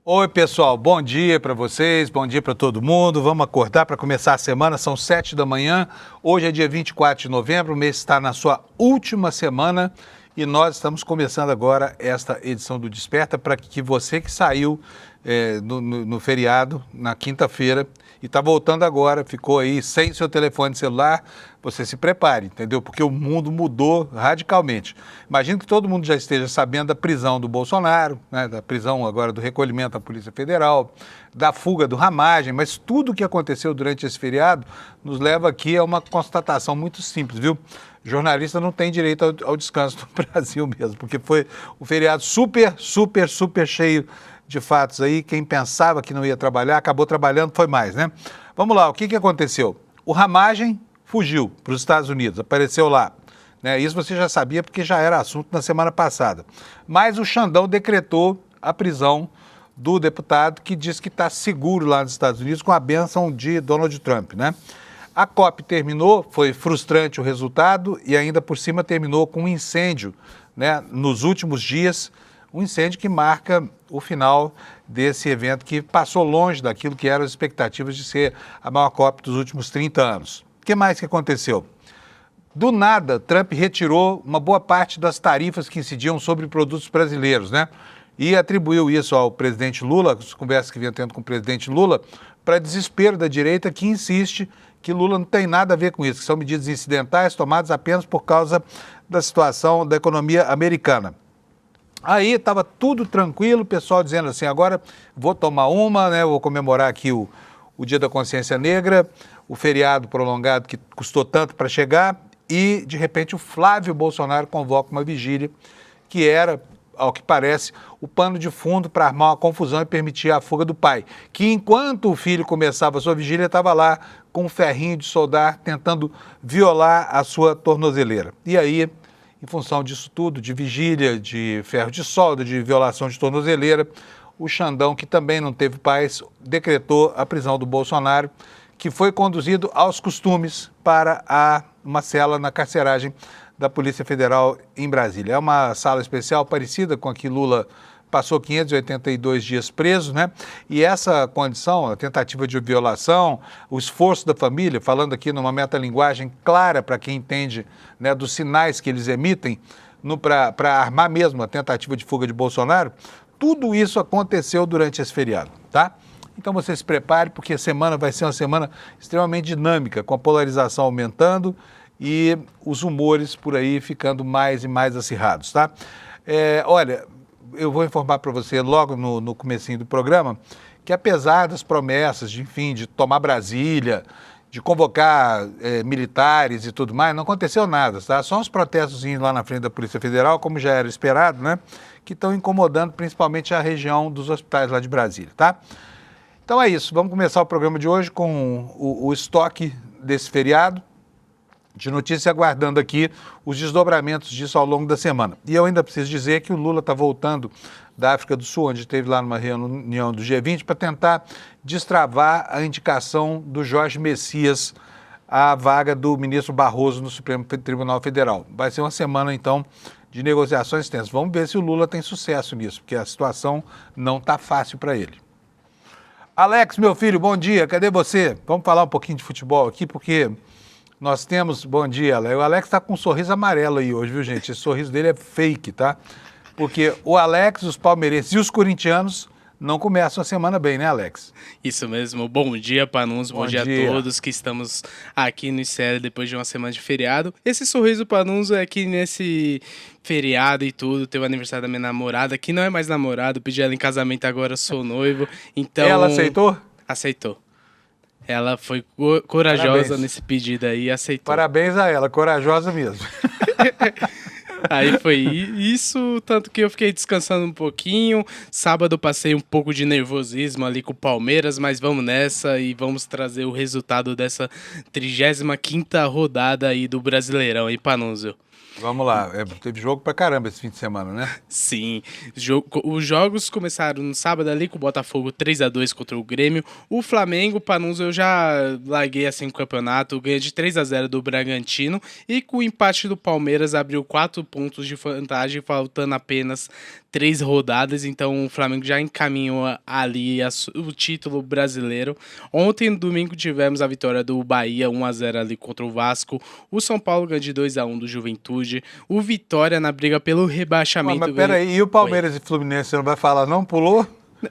Oi, pessoal, bom dia para vocês, bom dia para todo mundo. Vamos acordar para começar a semana, são 7 da manhã. Hoje é dia 24 de novembro, o mês está na sua última semana e nós estamos começando agora esta edição do Desperta para que você que saiu no feriado, na quinta-feira, e está voltando agora, ficou aí sem seu telefone celular, você se prepare, entendeu? Porque o mundo mudou radicalmente. Imagino que todo mundo já esteja sabendo da prisão do Bolsonaro, né, da prisão agora do recolhimento da Polícia Federal, da fuga do Ramagem, mas tudo o que aconteceu durante esse feriado nos leva aqui a uma constatação muito simples, viu? Jornalista não tem direito ao descanso no Brasil mesmo, porque foi um feriado super cheio de fatos aí. Quem pensava que não ia trabalhar, acabou trabalhando, foi mais, né? Vamos lá, o que aconteceu? O Ramagem fugiu para os Estados Unidos, apareceu lá. Né? Isso você já sabia porque já era assunto na semana passada. Mas o Xandão decretou a prisão do deputado que diz que está seguro lá nos Estados Unidos com a bênção de Donald Trump, né? A COP terminou, foi frustrante o resultado e ainda por cima terminou com um incêndio, né, nos últimos dias, um incêndio que marca o final desse evento que passou longe daquilo que eram as expectativas de ser a maior COP dos últimos 30 anos. O que mais que aconteceu? Do nada, Trump retirou uma boa parte das tarifas que incidiam sobre produtos brasileiros, né? E atribuiu isso ao presidente Lula, as conversas que vinha tendo com o presidente Lula, para desespero da direita que insiste que Lula não tem nada a ver com isso, que são medidas incidentais tomadas apenas por causa da situação da economia americana. Aí estava tudo tranquilo, o pessoal dizendo assim, agora vou tomar uma, né, vou comemorar aqui o Dia da Consciência Negra, o feriado prolongado que custou tanto para chegar, e de repente o Flávio Bolsonaro convoca uma vigília que era, ao que parece, o pano de fundo para armar uma confusão e permitir a fuga do pai, que enquanto o filho começava a sua vigília, estava lá com um ferrinho de soldar tentando violar a sua tornozeleira. E aí, em função disso tudo, de vigília, de ferro de solda, de violação de tornozeleira, o Xandão, que também não teve paz, decretou a prisão do Bolsonaro, que foi conduzido aos costumes para uma cela na carceragem da Polícia Federal em Brasília. É uma sala especial parecida com a que Lula passou 582 dias preso, né? E essa condição, a tentativa de violação, o esforço da família, falando aqui numa metalinguagem clara para quem entende, né, dos sinais que eles emitem para armar mesmo a tentativa de fuga de Bolsonaro, tudo isso aconteceu durante esse feriado, tá? Então você se prepare, porque a semana vai ser uma semana extremamente dinâmica, com a polarização aumentando e os humores por aí ficando mais e mais acirrados, tá? Olha, eu vou informar para você logo no comecinho do programa que apesar das promessas de tomar Brasília, de convocar militares e tudo mais, não aconteceu nada, tá? Só uns protestos lá na frente da Polícia Federal, como já era esperado, né? Que estão incomodando principalmente a região dos hospitais lá de Brasília, tá? Então é isso, vamos começar o programa de hoje com o estoque desse feriado de notícia, aguardando aqui os desdobramentos disso ao longo da semana. E eu ainda preciso dizer que o Lula está voltando da África do Sul, onde esteve lá numa reunião do G20, para tentar destravar a indicação do Jorge Messias à vaga do ministro Barroso no Supremo Tribunal Federal. Vai ser uma semana, então, de negociações tensas. Vamos ver se o Lula tem sucesso nisso, porque a situação não está fácil para ele. Alex, meu filho, bom dia, cadê você? Vamos falar um pouquinho de futebol aqui, porque nós temos... Bom dia, Alex. O Alex está com um sorriso amarelo aí hoje, viu, gente? Esse sorriso dele é fake, tá? Porque o Alex, os palmeirenses e os corintianos não começam a semana bem, né, Alex? Isso mesmo. Bom dia, Panunzio. Bom dia a todos que estamos aqui no ICL depois de uma semana de feriado. Esse sorriso, Panunzio, é que nesse feriado e tudo, teve o aniversário da minha namorada, que não é mais namorado, pedi ela em casamento, agora sou noivo. Então... Ela aceitou? Aceitou. Ela foi corajosa Parabéns. Nesse pedido aí e aceitou. Parabéns a ela, corajosa mesmo. Aí foi isso, tanto que eu fiquei descansando um pouquinho. Sábado eu passei um pouco de nervosismo ali com o Palmeiras, mas vamos nessa e vamos trazer o resultado dessa 35ª rodada aí do Brasileirão, hein, Panunzio? Vamos lá, teve jogo pra caramba esse fim de semana, né? Sim, os jogos começaram no sábado ali com o Botafogo 3-2 contra o Grêmio. O Flamengo, Panunzio, eu já larguei assim o campeonato, ganha de 3-0 do Bragantino e com o empate do Palmeiras abriu 4 pontos de vantagem, faltando apenas 3 rodadas, então o Flamengo já encaminhou ali o título brasileiro. Ontem, no domingo, tivemos a vitória do Bahia 1-0 ali contra o Vasco, o São Paulo ganha de 2-1 do Juventude, o Vitória na briga pelo rebaixamento. Mas peraí, e o Palmeiras e Fluminense, você não vai falar não? Pulou?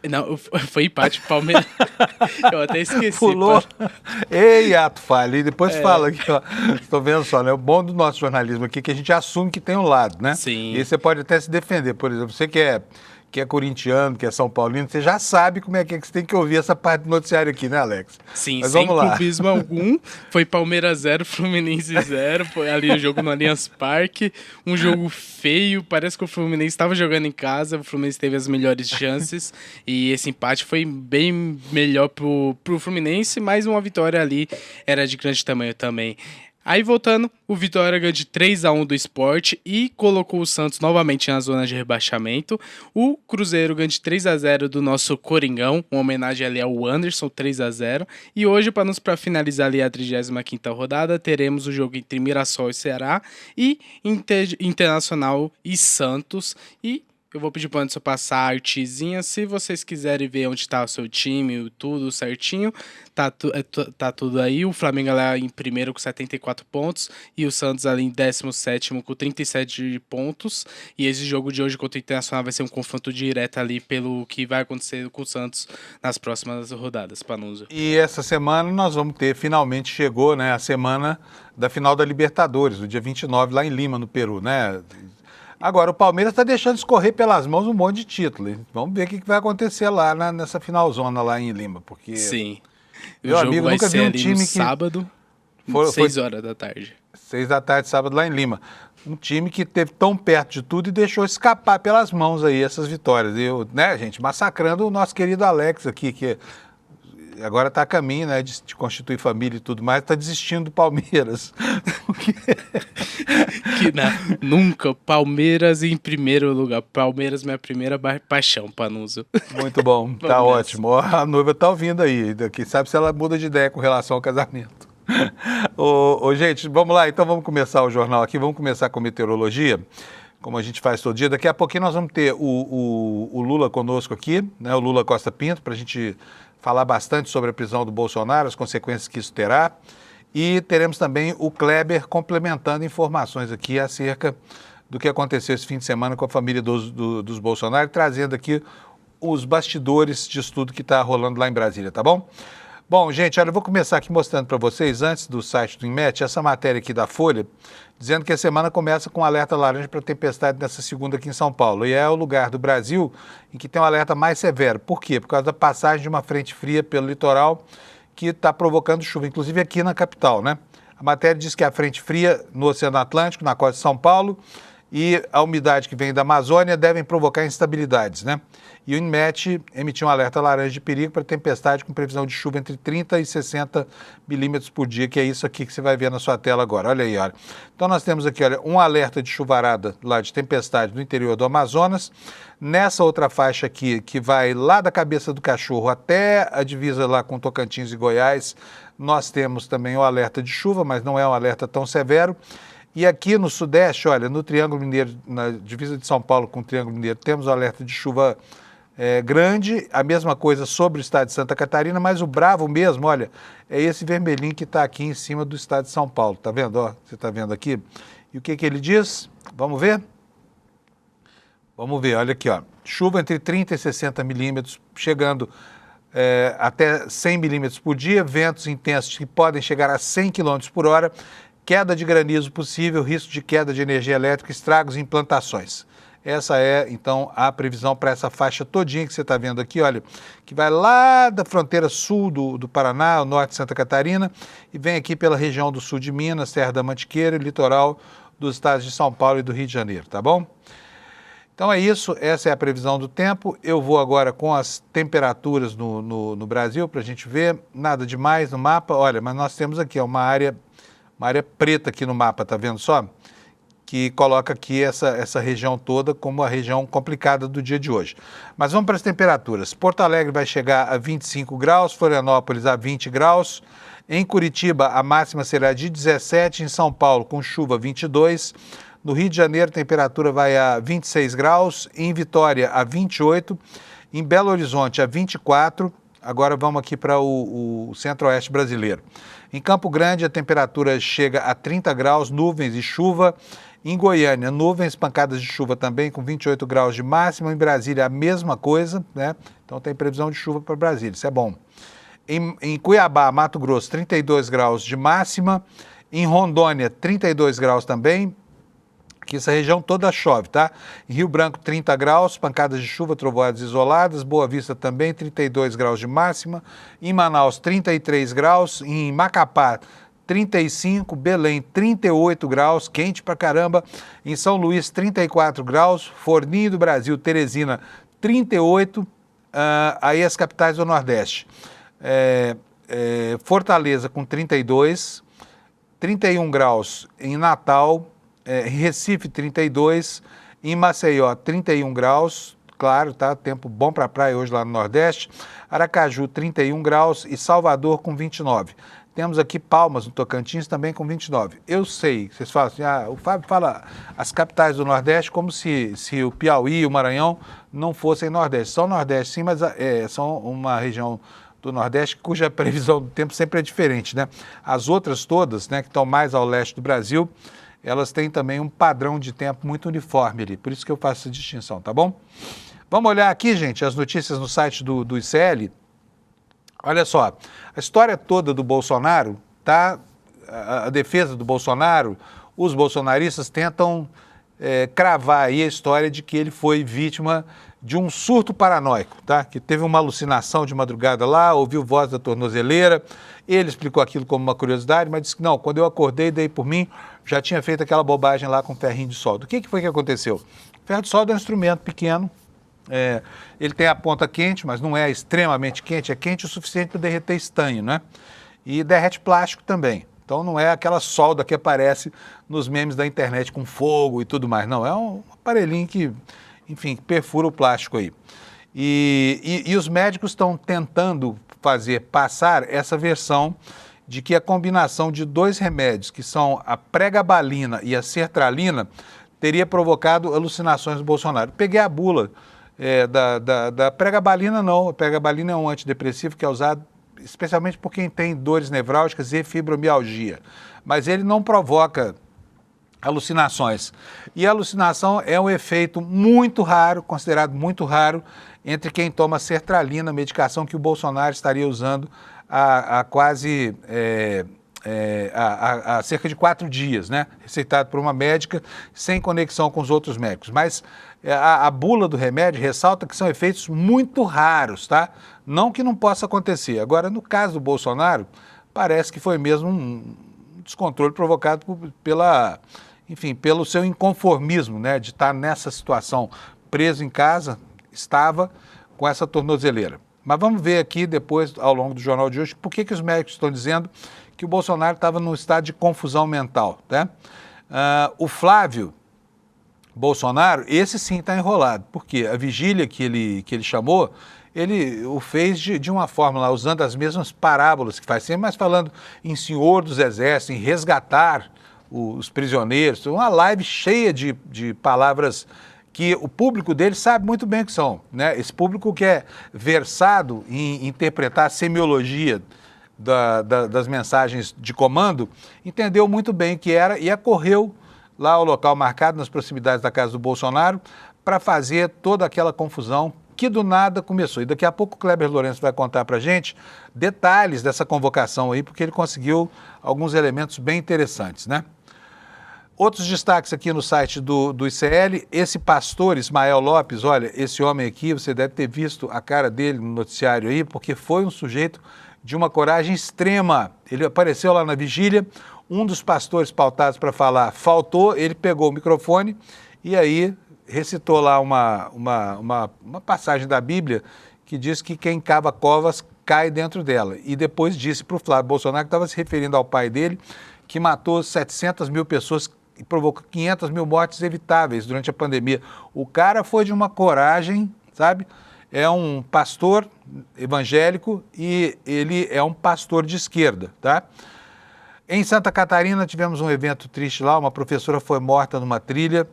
Não, foi empate Palmeiras. Eu até esqueci. Pulou. Ei, ato falho. E depois fala aqui, ó. Estou vendo só, né? O bom do nosso jornalismo aqui é que a gente assume que tem um lado, né? Sim. E aí você pode até se defender. Por exemplo, você que é corintiano, que é São Paulino, você já sabe como é que você tem que ouvir essa parte do noticiário aqui, né, Alex? Sim, mas sem vamos lá. clubismo algum. Foi Palmeiras 0, Fluminense 0. Foi ali o jogo no Allianz Parque. Um jogo feio. Parece que o Fluminense estava jogando em casa. O Fluminense teve as melhores chances. E esse empate foi bem melhor pro Fluminense. Mas uma vitória ali era de grande tamanho também. Aí voltando, o Vitória ganhou de 3-1 do Sport e colocou o Santos novamente na zona de rebaixamento. O Cruzeiro ganhou de 3-0 do nosso Coringão, uma homenagem ali ao Anderson, 3-0. E hoje, para finalizar ali a 35ª rodada, teremos o jogo entre Mirassol e Ceará e Internacional e Santos. E eu vou pedir para o Anderson passar a artezinha. Se vocês quiserem ver onde está o seu time, tudo certinho, tá tudo aí. O Flamengo lá em primeiro com 74 pontos e o Santos ali em 17º com 37 pontos. E esse jogo de hoje contra o Internacional vai ser um confronto direto ali pelo que vai acontecer com o Santos nas próximas rodadas, Panunzio. E essa semana nós vamos ter, finalmente chegou, né, a semana da final da Libertadores, no dia 29, lá em Lima, no Peru, né? Agora, o Palmeiras está deixando escorrer pelas mãos um monte de título. Vamos ver o que vai acontecer lá nessa finalzona lá em Lima, porque... Sim. Meu amigo, nunca vi um time que... sábado, 6 horas da tarde. 6 da tarde, sábado, lá em Lima. Um time que esteve tão perto de tudo e deixou escapar pelas mãos aí essas vitórias. Eu, né, gente, massacrando o nosso querido Alex aqui, que agora está a caminho, né, de constituir família e tudo mais, está desistindo do Palmeiras. Nunca. Palmeiras em primeiro lugar. Palmeiras, minha primeira paixão, Panunzio. Muito bom, tá ótimo. A noiva tá ouvindo aí, quem sabe se ela muda de ideia com relação ao casamento. Gente, vamos lá, então vamos começar o jornal aqui, vamos começar com meteorologia, como a gente faz todo dia. Daqui a pouquinho nós vamos ter o Lula conosco aqui, né, o Lula Costa Pinto, para a gente falar bastante sobre a prisão do Bolsonaro, as consequências que isso terá. E teremos também o Kleber complementando informações aqui acerca do que aconteceu esse fim de semana com a família dos Bolsonaro, trazendo aqui os bastidores disso tudo que está rolando lá em Brasília, tá bom? Bom, gente, olha, eu vou começar aqui mostrando para vocês, antes do site do INMET, essa matéria aqui da Folha, dizendo que a semana começa com um alerta laranja para tempestade nessa segunda aqui em São Paulo. E é o lugar do Brasil em que tem um alerta mais severo. Por quê? Por causa da passagem de uma frente fria pelo litoral, que está provocando chuva, inclusive aqui na capital, né? A matéria diz que a frente fria no Oceano Atlântico, na costa de São Paulo, e a umidade que vem da Amazônia devem provocar instabilidades, né? E o INMET emitiu um alerta laranja de perigo para tempestade com previsão de chuva entre 30 e 60 milímetros por dia, que é isso aqui que você vai ver na sua tela agora. Olha aí, olha. Então nós temos aqui, olha, um alerta de chuvarada lá de tempestade no interior do Amazonas. Nessa outra faixa aqui, que vai lá da Cabeça do Cachorro até a divisa lá com Tocantins e Goiás, nós temos também o alerta de chuva, mas não é um alerta tão severo. E aqui no Sudeste, olha, no Triângulo Mineiro, na divisa de São Paulo com o Triângulo Mineiro, temos o alerta de chuva grande, a mesma coisa sobre o estado de Santa Catarina, mas o bravo mesmo, olha, é esse vermelhinho que está aqui em cima do estado de São Paulo, tá vendo? Ó, você está vendo aqui? E o que ele diz? Vamos ver? Vamos ver, olha aqui, ó, chuva entre 30 e 60 milímetros, chegando até 100 milímetros por dia, ventos intensos que podem chegar a 100 quilômetros por hora, queda de granizo possível, risco de queda de energia elétrica, estragos em plantações. Essa é, então, a previsão para essa faixa todinha que você está vendo aqui, olha, que vai lá da fronteira sul do Paraná, ao norte de Santa Catarina, e vem aqui pela região do sul de Minas, Serra da Mantiqueira e litoral dos estados de São Paulo e do Rio de Janeiro, tá bom? Então é isso, essa é a previsão do tempo. Eu vou agora com as temperaturas no Brasil para a gente ver, nada demais no mapa. Olha, mas nós temos aqui uma área preta aqui no mapa, tá vendo só? que coloca aqui essa região toda como a região complicada do dia de hoje. Mas vamos para as temperaturas. Porto Alegre vai chegar a 25 graus, Florianópolis a 20 graus, em Curitiba a máxima será de 17, em São Paulo com chuva 22, no Rio de Janeiro a temperatura vai a 26 graus, em Vitória a 28, em Belo Horizonte a 24, agora vamos aqui para o centro-oeste brasileiro. Em Campo Grande a temperatura chega a 30 graus, nuvens e chuva. Em Goiânia, nuvens, pancadas de chuva também, com 28 graus de máxima. Em Brasília, a mesma coisa, né? Então tem previsão de chuva para Brasília, isso é bom. Em Cuiabá, Mato Grosso, 32 graus de máxima. Em Rondônia, 32 graus também. Aqui essa região toda chove, tá? Em Rio Branco, 30 graus, pancadas de chuva, trovoadas isoladas. Boa Vista também, 32 graus de máxima. Em Manaus, 33 graus. Em Macapá, 35, Belém 38 graus, quente pra caramba, em São Luís 34 graus, Forninho do Brasil, Teresina 38, aí as capitais do Nordeste, Fortaleza com 32, 31 graus em Natal, Recife 32, em Maceió 31 graus, claro, tá, tempo bom para praia hoje lá no Nordeste, Aracaju 31 graus e Salvador com 29. Temos aqui Palmas, no Tocantins, também com 29. Eu sei, vocês falam assim, o Fábio fala as capitais do Nordeste como se o Piauí e o Maranhão não fossem Nordeste. São Nordeste, sim, mas são uma região do Nordeste cuja previsão do tempo sempre é diferente, né? As outras todas, né, que estão mais ao leste do Brasil, elas têm também um padrão de tempo muito uniforme ali. Por isso que eu faço essa distinção, tá bom? Vamos olhar aqui, gente, as notícias no site do ICL. Olha só, a história toda do Bolsonaro, tá? A defesa do Bolsonaro, os bolsonaristas tentam cravar aí a história de que ele foi vítima de um surto paranoico, tá? Que teve uma alucinação de madrugada lá, ouviu voz da tornozeleira, ele explicou aquilo como uma curiosidade, mas disse que não, quando eu acordei, dei por mim, já tinha feito aquela bobagem lá com ferrinho de solda. O que foi que aconteceu? O ferro de solda é um instrumento pequeno, ele tem a ponta quente, mas não é extremamente quente, é quente o suficiente para derreter estanho, né? E derrete plástico também. Então não é aquela solda que aparece nos memes da internet com fogo e tudo mais, não. É um aparelhinho que, enfim, perfura o plástico aí. E os médicos estão tentando fazer passar essa versão de que a combinação de dois remédios, que são a pregabalina e a sertralina, teria provocado alucinações do Bolsonaro. Peguei a bula da pregabalina, não. A pregabalina é um antidepressivo que é usado especialmente por quem tem dores nevrálgicas e fibromialgia. Mas ele não provoca alucinações. E a alucinação é um efeito muito raro, considerado muito raro, entre quem toma sertralina, medicação que o Bolsonaro estaria usando há quase... há cerca de 4 dias, né? Receitado por uma médica, sem conexão com os outros médicos. Mas a bula do remédio ressalta que são efeitos muito raros, tá? Não que não possa acontecer. Agora, no caso do Bolsonaro, parece que foi mesmo um descontrole provocado pelo seu inconformismo, né? De estar nessa situação, preso em casa, estava com essa tornozeleira. Mas vamos ver aqui depois, ao longo do jornal de hoje, por que os médicos estão dizendo que o Bolsonaro estava num estado de confusão mental, né? O Flávio Bolsonaro, esse sim está enrolado, porque a vigília que ele chamou, ele o fez de uma forma lá, usando as mesmas parábolas que faz sempre, mas falando em senhor dos exércitos, em resgatar os prisioneiros, uma live cheia de palavras que o público dele sabe muito bem o que são, né? Esse público que é versado em interpretar a semiologia das mensagens de comando, entendeu muito bem o que era e acorreu lá ao local marcado, nas proximidades da casa do Bolsonaro, para fazer toda aquela confusão que do nada começou. E daqui a pouco o Kleber Lourenço vai contar para a gente detalhes dessa convocação aí, porque ele conseguiu alguns elementos bem interessantes, né? Outros destaques aqui no site do ICL, esse pastor Ismael Lopes, olha, esse homem aqui, você deve ter visto a cara dele no noticiário aí, porque foi um sujeito de uma coragem extrema. Ele apareceu lá na vigília, um dos pastores pautados para falar faltou, ele pegou o microfone e aí recitou lá uma passagem da Bíblia que diz que quem cava covas cai dentro dela. E depois disse para o Flávio Bolsonaro, que estava se referindo ao pai dele, que matou 700 mil pessoas e provocou 500 mil mortes evitáveis durante a pandemia. O cara foi de uma coragem, sabe? É um pastor evangélico e ele é um pastor de esquerda, tá? Em Santa Catarina tivemos um evento triste lá, uma professora foi morta numa trilha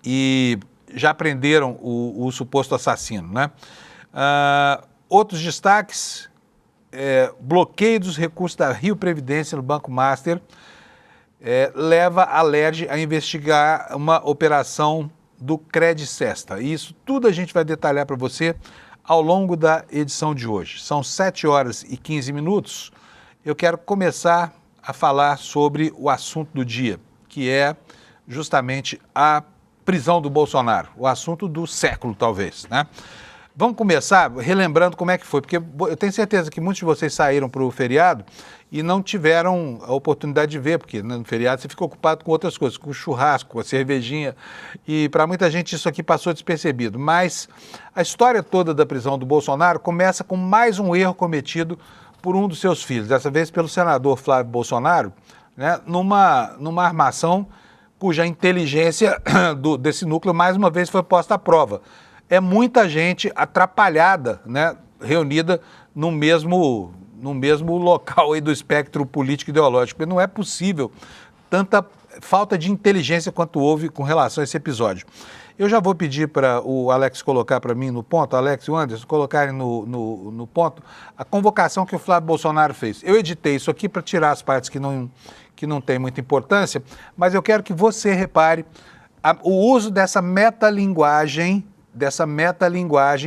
e já prenderam o suposto assassino, né? Outros destaques, bloqueio dos recursos da Rio Previdência no Banco Master leva a LERJ a investigar uma operação do Credicesta. E isso tudo a gente vai detalhar para você ao longo da edição de hoje. São 7 horas e 15 minutos. Eu quero começar a falar sobre o assunto do dia, que é justamente a prisão do Bolsonaro, o assunto do século, talvez, né? Vamos começar relembrando como é que foi, porque eu tenho certeza que muitos de vocês saíram para o feriado e não tiveram a oportunidade de ver, porque no feriado você fica ocupado com outras coisas, com o churrasco, com a cervejinha, e para muita gente isso aqui passou despercebido. Mas a história toda da prisão do Bolsonaro começa com mais um erro cometido por um dos seus filhos, dessa vez pelo senador Flávio Bolsonaro, né, numa armação cuja inteligência desse núcleo mais uma vez foi posta à prova. É muita gente atrapalhada, né, reunida no mesmo local aí do espectro político e ideológico. E não é possível tanta falta de inteligência quanto houve com relação a esse episódio. Eu já vou pedir para o Alex colocar para mim no ponto, Alex e o Anderson colocarem no ponto a convocação que o Flávio Bolsonaro fez. Eu editei isso aqui para tirar as partes que não tem muita importância, mas eu quero que você repare o uso dessa metalinguagem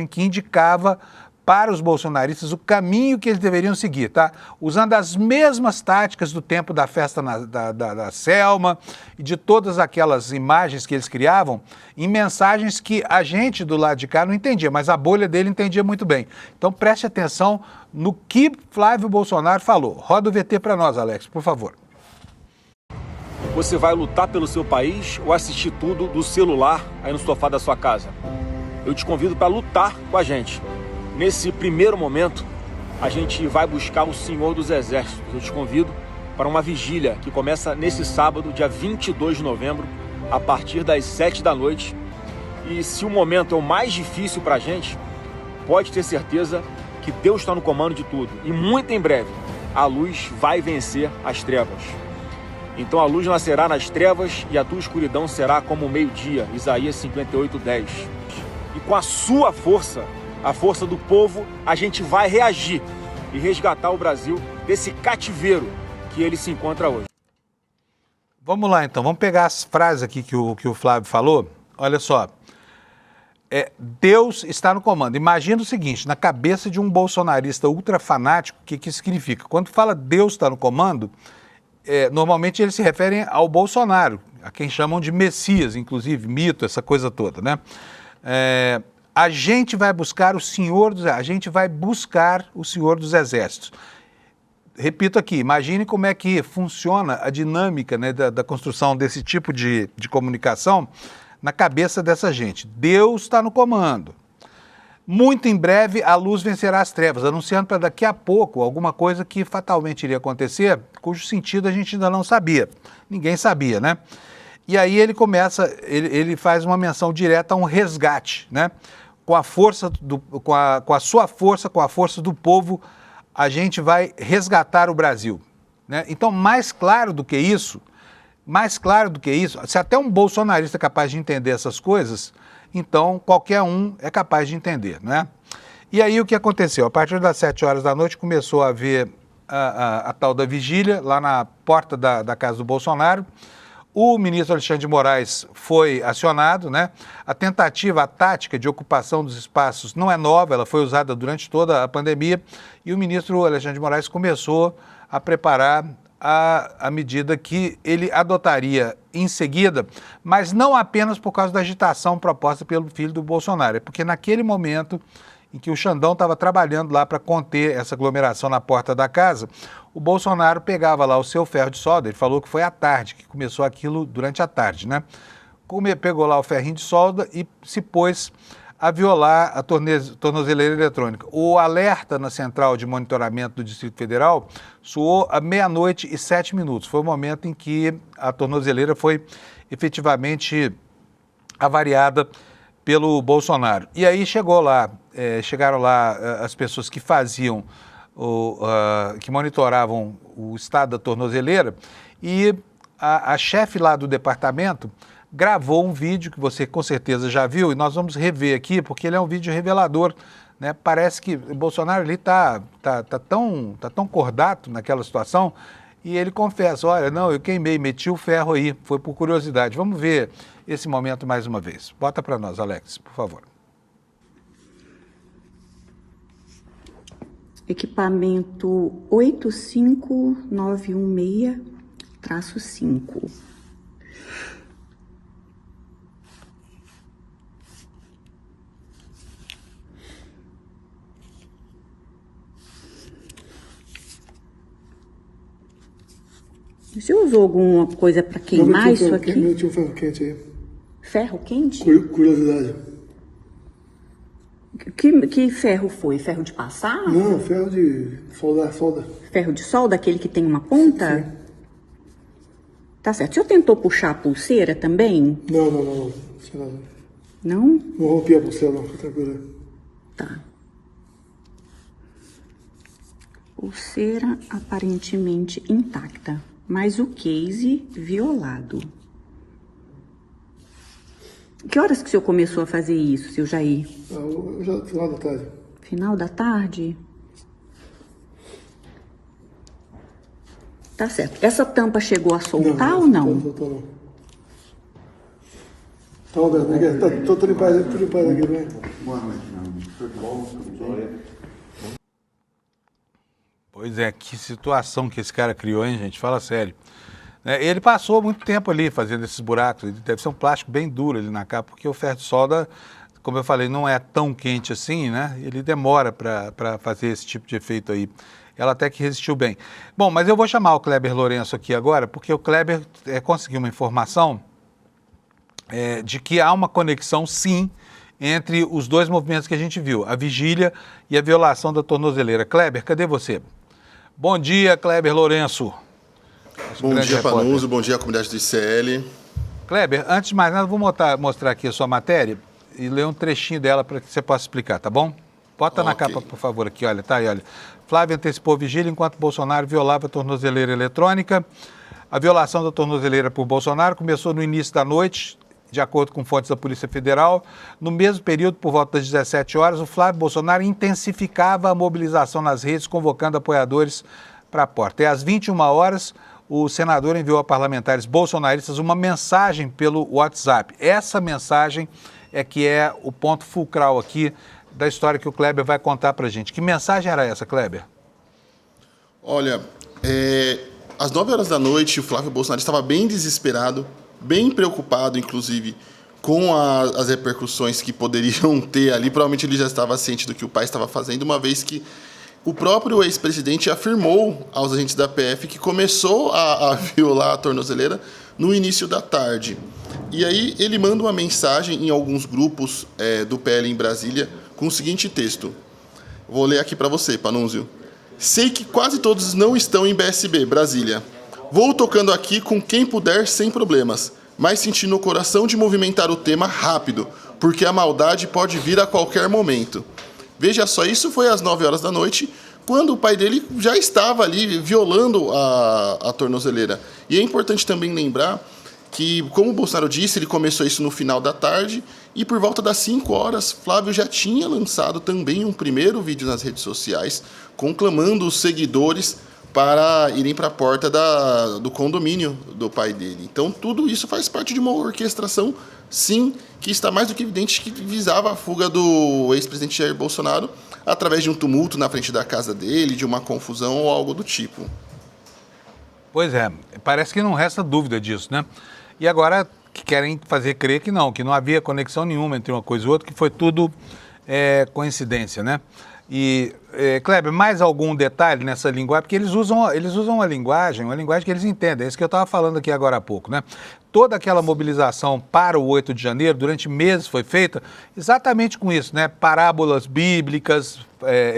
que indicava para os bolsonaristas o caminho que eles deveriam seguir, tá? Usando as mesmas táticas do tempo da festa da Selma e de todas aquelas imagens que eles criavam, em mensagens que a gente do lado de cá não entendia, mas a bolha dele entendia muito bem. Então preste atenção no que Flávio Bolsonaro falou. Roda o VT para nós, Alex, por favor. Você vai lutar pelo seu país ou assistir tudo do celular aí no sofá da sua casa? Eu te convido para lutar com a gente. Nesse primeiro momento, a gente vai buscar o Senhor dos Exércitos. Eu te convido para uma vigília que começa nesse sábado, dia 22 de novembro, a partir das 7 da noite. E se o momento é o mais difícil para a gente, pode ter certeza que Deus está no comando de tudo. E muito em breve, a luz vai vencer as trevas. Então a luz nascerá nas trevas e a tua escuridão será como o meio-dia. Isaías 58:10. E com a sua força, a força do povo, a gente vai reagir e resgatar o Brasil desse cativeiro que ele se encontra hoje. Vamos lá então, vamos pegar as frases aqui que o Flávio falou. Olha só, Deus está no comando. Imagina o seguinte, na cabeça de um bolsonarista ultrafanático, o que isso significa? Quando fala Deus está no comando, normalmente eles se referem ao Bolsonaro, a quem chamam de Messias, inclusive, mito, essa coisa toda, né? A gente vai buscar o Senhor dos Exércitos. Repito aqui, imagine como é que funciona a dinâmica, né, da construção desse tipo de comunicação na cabeça dessa gente. Deus está no comando. Muito em breve a luz vencerá as trevas, anunciando para daqui a pouco alguma coisa que fatalmente iria acontecer, cujo sentido a gente ainda não sabia. Ninguém sabia, né? E aí ele faz uma menção direta a um resgate, né? Com a força com a sua força, com a força do povo, a gente vai resgatar o Brasil, né? Então, mais claro do que isso, se até um bolsonarista é capaz de entender essas coisas, então qualquer um é capaz de entender, né? E aí o que aconteceu? A partir das 7 horas da noite começou a haver a tal da vigília lá na porta da casa do Bolsonaro. O ministro Alexandre de Moraes foi acionado, né? A tática de ocupação dos espaços não é nova, ela foi usada durante toda a pandemia e o ministro Alexandre de Moraes começou a preparar a medida que ele adotaria em seguida, mas não apenas por causa da agitação proposta pelo filho do Bolsonaro, é porque naquele momento em que o Xandão estava trabalhando lá para conter essa aglomeração na porta da casa, o Bolsonaro pegava lá o seu ferro de solda, ele falou que foi à tarde, que começou aquilo durante a tarde, né? Pegou lá o ferrinho de solda e se pôs a violar a tornozeleira eletrônica. O alerta na central de monitoramento do Distrito Federal soou à 00:07. Foi o momento em que a tornozeleira foi efetivamente avariada pelo Bolsonaro. E aí chegaram lá as pessoas que faziam, que monitoravam o estado da tornozeleira, e a chefe lá do departamento gravou um vídeo que você com certeza já viu, e nós vamos rever aqui, porque ele é um vídeo revelador, né? Parece que o Bolsonaro ali tá tão cordato naquela situação, e ele confessa, olha, não, eu queimei, meti o ferro aí, foi por curiosidade. Vamos ver esse momento mais uma vez. Bota para nós, Alex, por favor. Equipamento 85916-5. Você usou alguma coisa para queimar isso aqui? Eu tinha um ferro quente aí. Ferro quente? Curiosidade. Que ferro foi? Ferro de passar? Não, ferro de solda. Ferro de solda, aquele que tem uma ponta? Sim. Tá certo. O senhor tentou puxar a pulseira também? Não. Não? Não rompi a pulseira, não. Fica tranquilo. Tá. Pulseira aparentemente intacta, mas o case violado. Que horas que o senhor começou a fazer isso, seu Jair? Já final da tarde. Final da tarde? Tá certo. Essa tampa chegou a soltar ou não? Não soltou, não. Tá, Roberto, tô limpando aqui, né? Boa noite, meu amigo. Tudo bom? Pois é, que situação que esse cara criou, hein, gente? Fala sério. Ele passou muito tempo ali fazendo esses buracos, deve ser um plástico bem duro ali na capa, porque o ferro de solda, como eu falei, não é tão quente assim, né? Ele demora para fazer esse tipo de efeito aí. Ela até que resistiu bem. Bom, mas eu vou chamar o Kleber Lourenço aqui agora, porque o Kleber conseguiu uma informação de que há uma conexão, sim, entre os dois movimentos que a gente viu, a vigília e a violação da tornozeleira. Kleber, cadê você? Bom dia, Kleber Lourenço. Bom dia, Panunzio. Bom dia à comunidade do ICL. Kleber, antes de mais nada, vou mostrar aqui a sua matéria e ler um trechinho dela para que você possa explicar, tá bom? Bota na capa, por favor, aqui, olha, tá aí, olha. Flávio antecipou vigília enquanto Bolsonaro violava a tornozeleira eletrônica. A violação da tornozeleira por Bolsonaro começou no início da noite, de acordo com fontes da Polícia Federal. No mesmo período, por volta das 17 horas, o Flávio Bolsonaro intensificava a mobilização nas redes, convocando apoiadores para a porta. E às 21 horas, o senador enviou a parlamentares bolsonaristas uma mensagem pelo WhatsApp. Essa mensagem é que é o ponto fulcral aqui da história que o Kleber vai contar para a gente. Que mensagem era essa, Kleber? Olha, às 9 horas da noite, o Flávio Bolsonaro estava bem desesperado, bem preocupado, inclusive, com as repercussões que poderiam ter ali. Provavelmente ele já estava ciente do que o pai estava fazendo, uma vez que o próprio ex-presidente afirmou aos agentes da PF que começou a violar a tornozeleira no início da tarde. E aí ele manda uma mensagem em alguns grupos do PL em Brasília com o seguinte texto. Vou ler aqui para você, Panunzio. Sei que quase todos não estão em BSB, Brasília. Vou tocando aqui com quem puder sem problemas, mas senti no coração de movimentar o tema rápido, porque a maldade pode vir a qualquer momento. Veja só, isso foi às 9 horas da noite, quando o pai dele já estava ali violando a tornozeleira. E é importante também lembrar que, como o Bolsonaro disse, ele começou isso no final da tarde, e por volta das 5 horas, Flávio já tinha lançado também um primeiro vídeo nas redes sociais, conclamando os seguidores para irem para a porta do condomínio do pai dele. Então, tudo isso faz parte de uma orquestração, sim, que está mais do que evidente que visava a fuga do ex-presidente Jair Bolsonaro através de um tumulto na frente da casa dele, de uma confusão ou algo do tipo. Pois é, parece que não resta dúvida disso, né? E agora que querem fazer crer que não havia conexão nenhuma entre uma coisa e outra, que foi tudo coincidência, né? E, Kleber, mais algum detalhe nessa linguagem? Porque eles usam uma linguagem que eles entendem. É isso que eu estava falando aqui agora há pouco, né? Toda aquela mobilização para o 8 de janeiro, durante meses, foi feita exatamente com isso, né? Parábolas bíblicas,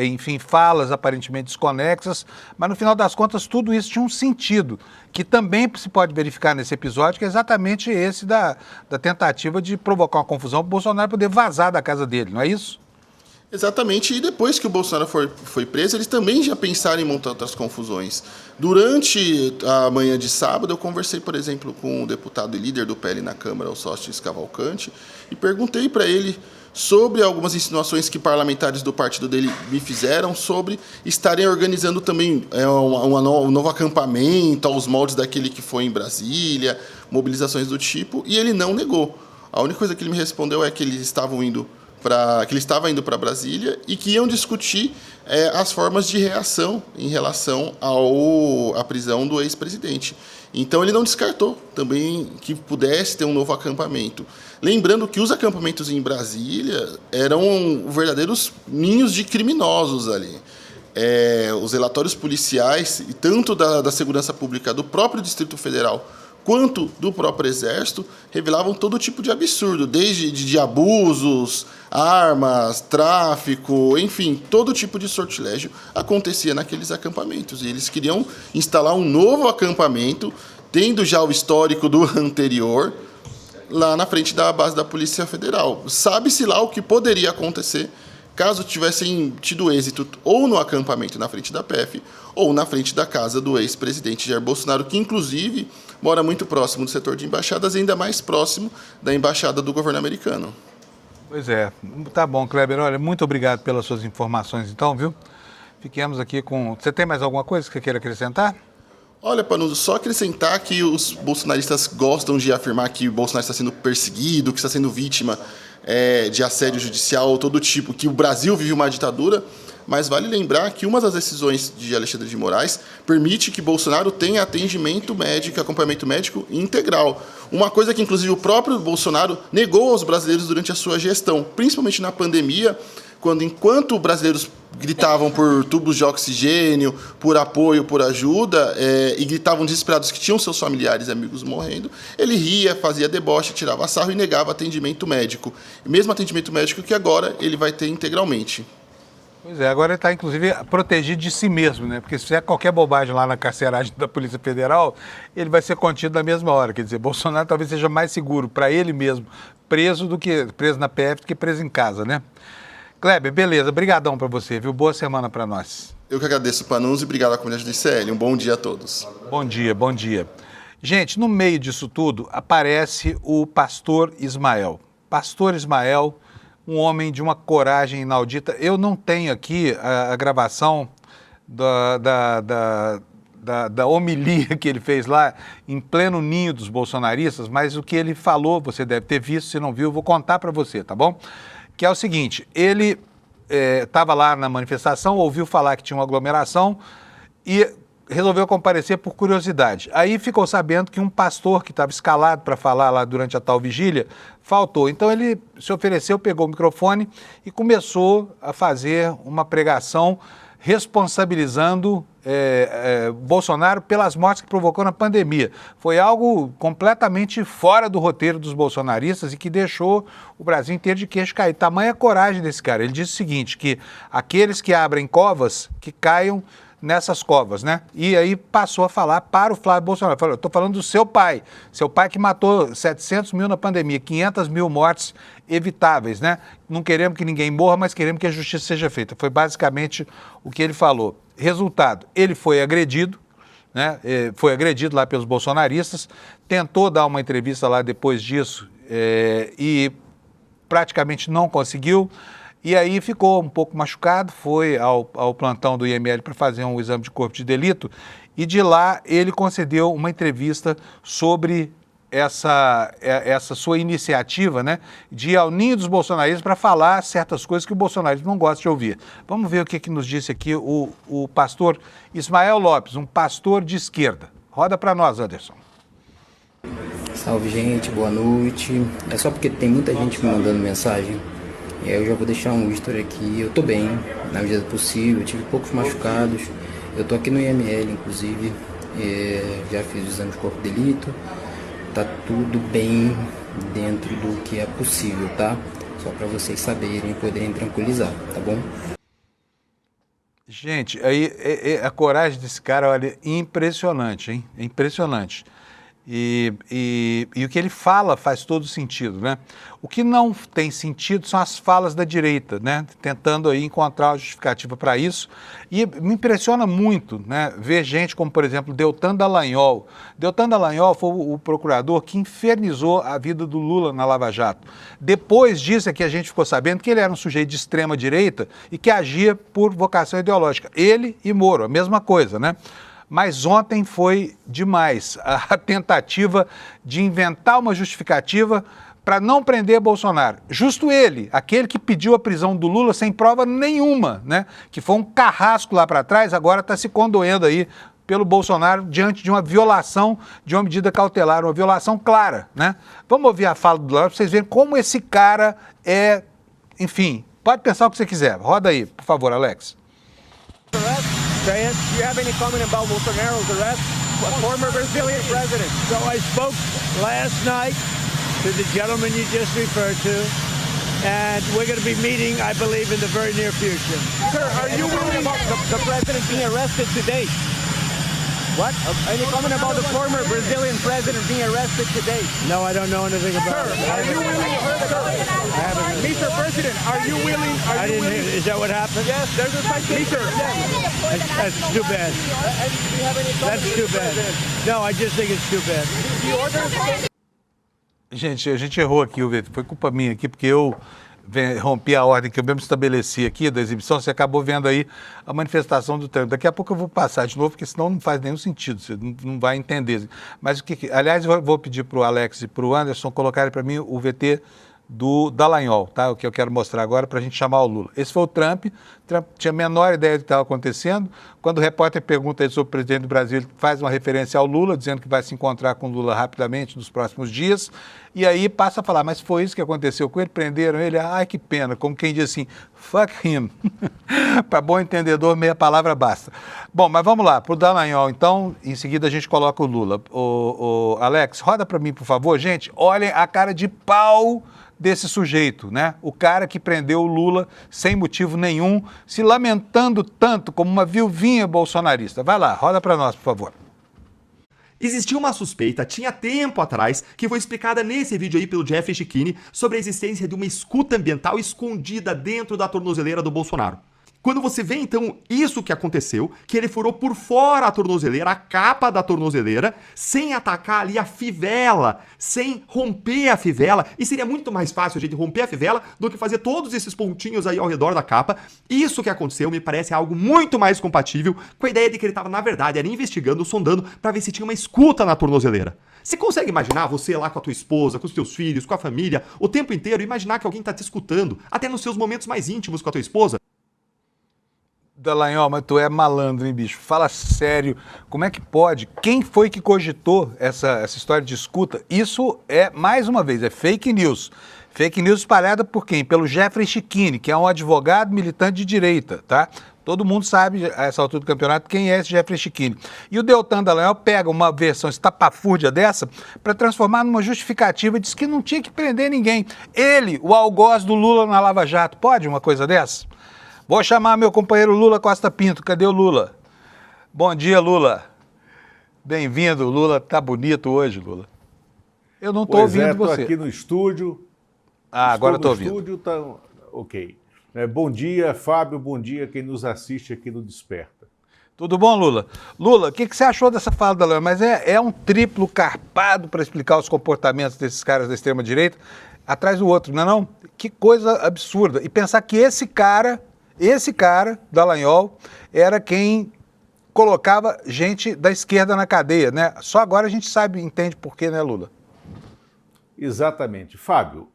enfim, falas aparentemente desconexas, mas no final das contas tudo isso tinha um sentido, que também se pode verificar nesse episódio, que é exatamente esse da tentativa de provocar uma confusão para o Bolsonaro poder vazar da casa dele, não é isso? Exatamente, e depois que o Bolsonaro foi preso, eles também já pensaram em montar outras confusões. Durante a manhã de sábado, eu conversei, por exemplo, com o deputado e líder do PL na Câmara, o Sócrates Cavalcante, e perguntei para ele sobre algumas insinuações que parlamentares do partido dele me fizeram sobre estarem organizando também um novo acampamento aos moldes daquele que foi em Brasília, mobilizações do tipo, e ele não negou. A única coisa que ele me respondeu é que eles estavam indo que ele estava indo para Brasília e que iam discutir as formas de reação em relação à prisão do ex-presidente. Então ele não descartou também que pudesse ter um novo acampamento. Lembrando que os acampamentos em Brasília eram verdadeiros ninhos de criminosos ali. Os relatórios policiais, tanto da Segurança Pública do próprio Distrito Federal quanto do próprio Exército, revelavam todo tipo de absurdo, desde de abusos, armas, tráfico, enfim, todo tipo de sortilégio acontecia naqueles acampamentos. E eles queriam instalar um novo acampamento, tendo já o histórico do anterior, lá na frente da base da Polícia Federal. Sabe-se lá o que poderia acontecer caso tivessem tido êxito ou no acampamento na frente da PF ou na frente da casa do ex-presidente Jair Bolsonaro, que inclusive mora muito próximo do setor de embaixadas e ainda mais próximo da embaixada do governo americano. Pois é. Tá bom, Kleber. Olha, muito obrigado pelas suas informações então, viu? Fiquemos aqui com... Você tem mais alguma coisa que você queira acrescentar? Olha, Panuso, só acrescentar que os bolsonaristas gostam de afirmar que o Bolsonaro está sendo perseguido, que está sendo vítima de assédio judicial, todo tipo, que o Brasil vive uma ditadura, mas vale lembrar que uma das decisões de Alexandre de Moraes permite que Bolsonaro tenha atendimento médico, acompanhamento médico integral. Uma coisa que, inclusive, o próprio Bolsonaro negou aos brasileiros durante a sua gestão, principalmente na pandemia, enquanto brasileiros gritavam por tubos de oxigênio, por apoio, por ajuda, e gritavam desesperados que tinham seus familiares e amigos morrendo, ele ria, fazia deboche, tirava sarro e negava atendimento médico. Mesmo atendimento médico que agora ele vai ter integralmente. Pois é, agora ele está, inclusive, protegido de si mesmo, né? Porque se fizer qualquer bobagem lá na carceragem da Polícia Federal, ele vai ser contido na mesma hora. Quer dizer, Bolsonaro talvez seja mais seguro para ele mesmo preso na PF do que preso em casa, né? Kleber, beleza. Obrigadão para você, viu? Boa semana para nós. Eu que agradeço, Panuso, e obrigado à comunidade do ICL. Um bom dia a todos. Bom dia, bom dia. Gente, no meio disso tudo, aparece o pastor Ismael. Pastor Ismael, um homem de uma coragem inaudita. Eu não tenho aqui a gravação da homilia que ele fez lá em pleno ninho dos bolsonaristas, mas o que ele falou, você deve ter visto, se não viu, eu vou contar para você, tá bom? Que é o seguinte, ele estava lá na manifestação, ouviu falar que tinha uma aglomeração e resolveu comparecer por curiosidade. Aí ficou sabendo que um pastor que estava escalado para falar lá durante a tal vigília faltou. Então ele se ofereceu, pegou o microfone e começou a fazer uma pregação responsabilizando Bolsonaro pelas mortes que provocou na pandemia. Foi algo completamente fora do roteiro dos bolsonaristas e que deixou o Brasil inteiro de queixo cair. Tamanha coragem desse cara. Ele disse o seguinte, que aqueles que abrem covas, que caiam nessas covas, né? E aí passou a falar para o Flávio Bolsonaro. Falou, eu estou falando do seu pai que matou 700 mil na pandemia, 500 mil mortes evitáveis, né? Não queremos que ninguém morra, mas queremos que a justiça seja feita. Foi basicamente o que ele falou. Resultado, ele foi agredido, né? Foi agredido lá pelos bolsonaristas, tentou dar uma entrevista lá depois disso e praticamente não conseguiu. E aí ficou um pouco machucado, foi ao plantão do IML para fazer um exame de corpo de delito e de lá ele concedeu uma entrevista sobre essa sua iniciativa, né, de ir ao ninho dos bolsonaristas para falar certas coisas que o bolsonarismo não gosta de ouvir. Vamos ver o que nos disse aqui o pastor Ismael Lopes, um pastor de esquerda. Roda para nós, Anderson. Salve, gente, boa noite. É só porque tem muita gente me mandando mensagem E aí eu já vou deixar um history aqui. Eu tô bem, na medida do possível, eu tive poucos machucados. Eu tô aqui no IML, inclusive, já fiz o exame de corpo de delito. Tá tudo bem dentro do que é possível, tá? Só para vocês saberem e poderem tranquilizar, tá bom? Gente, aí a coragem desse cara, olha, impressionante, hein? É impressionante. E o que ele fala faz todo sentido, né? O que não tem sentido são as falas da direita, né? Tentando aí encontrar uma justificativa para isso. E me impressiona muito, né? Ver gente como, por exemplo, Deltan Dallagnol. Deltan Dallagnol foi o procurador que infernizou a vida do Lula na Lava Jato. Depois disso é que a gente ficou sabendo que ele era um sujeito de extrema direita e que agia por vocação ideológica. Ele e Moro, a mesma coisa, né? Mas ontem foi demais a tentativa de inventar uma justificativa para não prender Bolsonaro. Justo ele, aquele que pediu a prisão do Lula sem prova nenhuma, né? Que foi um carrasco lá para trás, agora está se condoendo aí pelo Bolsonaro diante de uma violação de uma medida cautelar, uma violação clara, né? Vamos ouvir a fala do Lula para vocês verem como esse cara é, enfim, pode pensar o que você quiser. Roda aí, por favor, Alex. Do you have any comment about Bolsonaro's arrest? A former Brazilian president. So I spoke last night to the gentleman you just referred to, and we're going to be meeting, I believe, in the very near future. Sir, are you willing about the president being arrested today? What? Any comment about the former Brazilian president being arrested today? No, I don't know anything about it. Are you willing? Mr. President, are you willing? I didn't hear. Is that what happened? Yes, there's a citation. That's too bad. That's too bad. No, I just think it's too bad. Gente, a gente errou aqui, foi culpa minha aqui, porque eu rompi a ordem que eu mesmo estabeleci aqui da exibição, você acabou vendo aí a manifestação do trânsito. Daqui a pouco eu vou passar de novo, porque senão não faz nenhum sentido, você não vai entender. Mas o que... Aliás, eu vou pedir para o Alex e para o Anderson colocarem para mim o VT do Dallagnol, tá? O que eu quero mostrar agora para a gente chamar o Lula. Esse foi o Trump tinha a menor ideia do que estava acontecendo. Quando o repórter pergunta ele sobre o presidente do Brasil, ele faz uma referência ao Lula, dizendo que vai se encontrar com o Lula rapidamente nos próximos dias, e aí passa a falar, mas foi isso que aconteceu com ele, prenderam ele, ai que pena, como quem diz assim, fuck him. Para bom entendedor, meia palavra basta. Bom, mas vamos lá, para o Dallagnol, então, em seguida a gente coloca o Lula. O Alex, roda para mim, por favor. Gente, olhem a cara de pau desse sujeito, né? O cara que prendeu o Lula sem motivo nenhum, se lamentando tanto como uma viuvinha bolsonarista. Vai lá, roda para nós, por favor. Existia uma suspeita, tinha tempo atrás, que foi explicada nesse vídeo aí pelo Jeffrey Schichini sobre a existência de uma escuta ambiental escondida dentro da tornozeleira do Bolsonaro. Quando você vê, então, isso que aconteceu, que ele furou por fora a tornozeleira, a capa da tornozeleira, sem atacar ali a fivela, sem romper a fivela, e seria muito mais fácil a gente romper a fivela do que fazer todos esses pontinhos aí ao redor da capa. Isso que aconteceu me parece algo muito mais compatível com a ideia de que ele estava, na verdade, era investigando, sondando, para ver se tinha uma escuta na tornozeleira. Você consegue imaginar você lá com a tua esposa, com os teus filhos, com a família, o tempo inteiro, imaginar que alguém está te escutando, até nos seus momentos mais íntimos com a tua esposa? Dallagnol, mas tu é malandro, hein, bicho? Fala sério, como é que pode? Quem foi que cogitou essa história de escuta? Isso é, mais uma vez, é fake news. Fake news espalhada por quem? Pelo Jeffrey Schichini, que é um advogado militante de direita, tá? Todo mundo sabe, a essa altura do campeonato, quem é esse Jeffrey Schichini. E o Deltan Dallagnol pega uma versão estapafúrdia dessa para transformar numa justificativa e diz que não tinha que prender ninguém. Ele, o algoz do Lula na Lava Jato, pode uma coisa dessa? Vou chamar meu companheiro Lula Costa Pinto. Cadê o Lula? Bom dia, Lula. Bem-vindo. O Lula tá bonito hoje, Lula. Eu não estou ouvindo você. Estou aqui no estúdio. Agora estou ouvindo. No estúdio, tá ok. Bom dia, Fábio. Bom dia quem nos assiste aqui no Desperta. Tudo bom, Lula? Lula, o que você achou dessa fala da Lula? Mas é um triplo carpado para explicar os comportamentos desses caras da extrema-direita, atrás do outro, não é não? Que coisa absurda. E pensar que esse cara, Dallagnol, era quem colocava gente da esquerda na cadeia, né? Só agora a gente entende por quê, né, Lula? Exatamente. Fábio,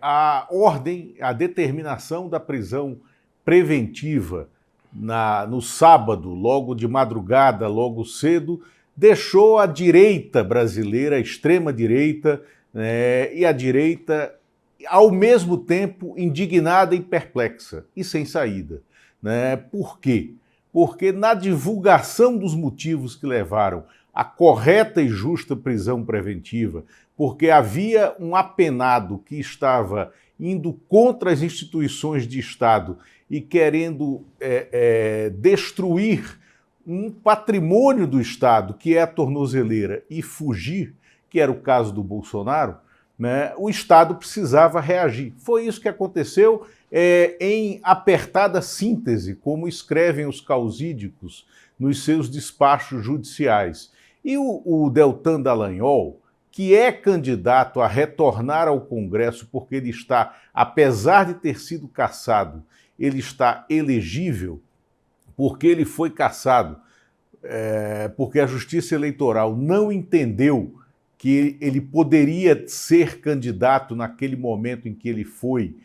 a ordem, a determinação da prisão preventiva no sábado, logo de madrugada, logo cedo, deixou a direita brasileira, a extrema-direita, e a direita ao mesmo tempo indignada e perplexa e sem saída, né? Por quê? Porque na divulgação dos motivos que levaram à correta e justa prisão preventiva, porque havia um apenado que estava indo contra as instituições de Estado e querendo destruir um patrimônio do Estado, que é a tornozeleira, e fugir, que era o caso do Bolsonaro, né, o Estado precisava reagir. Foi isso que aconteceu em apertada síntese, como escrevem os causídicos nos seus despachos judiciais. E o Deltan Dallagnol, que é candidato a retornar ao Congresso porque ele está, apesar de ter sido cassado, ele está elegível, porque ele foi cassado, porque a Justiça Eleitoral não entendeu que ele poderia ser candidato naquele momento em que ele foi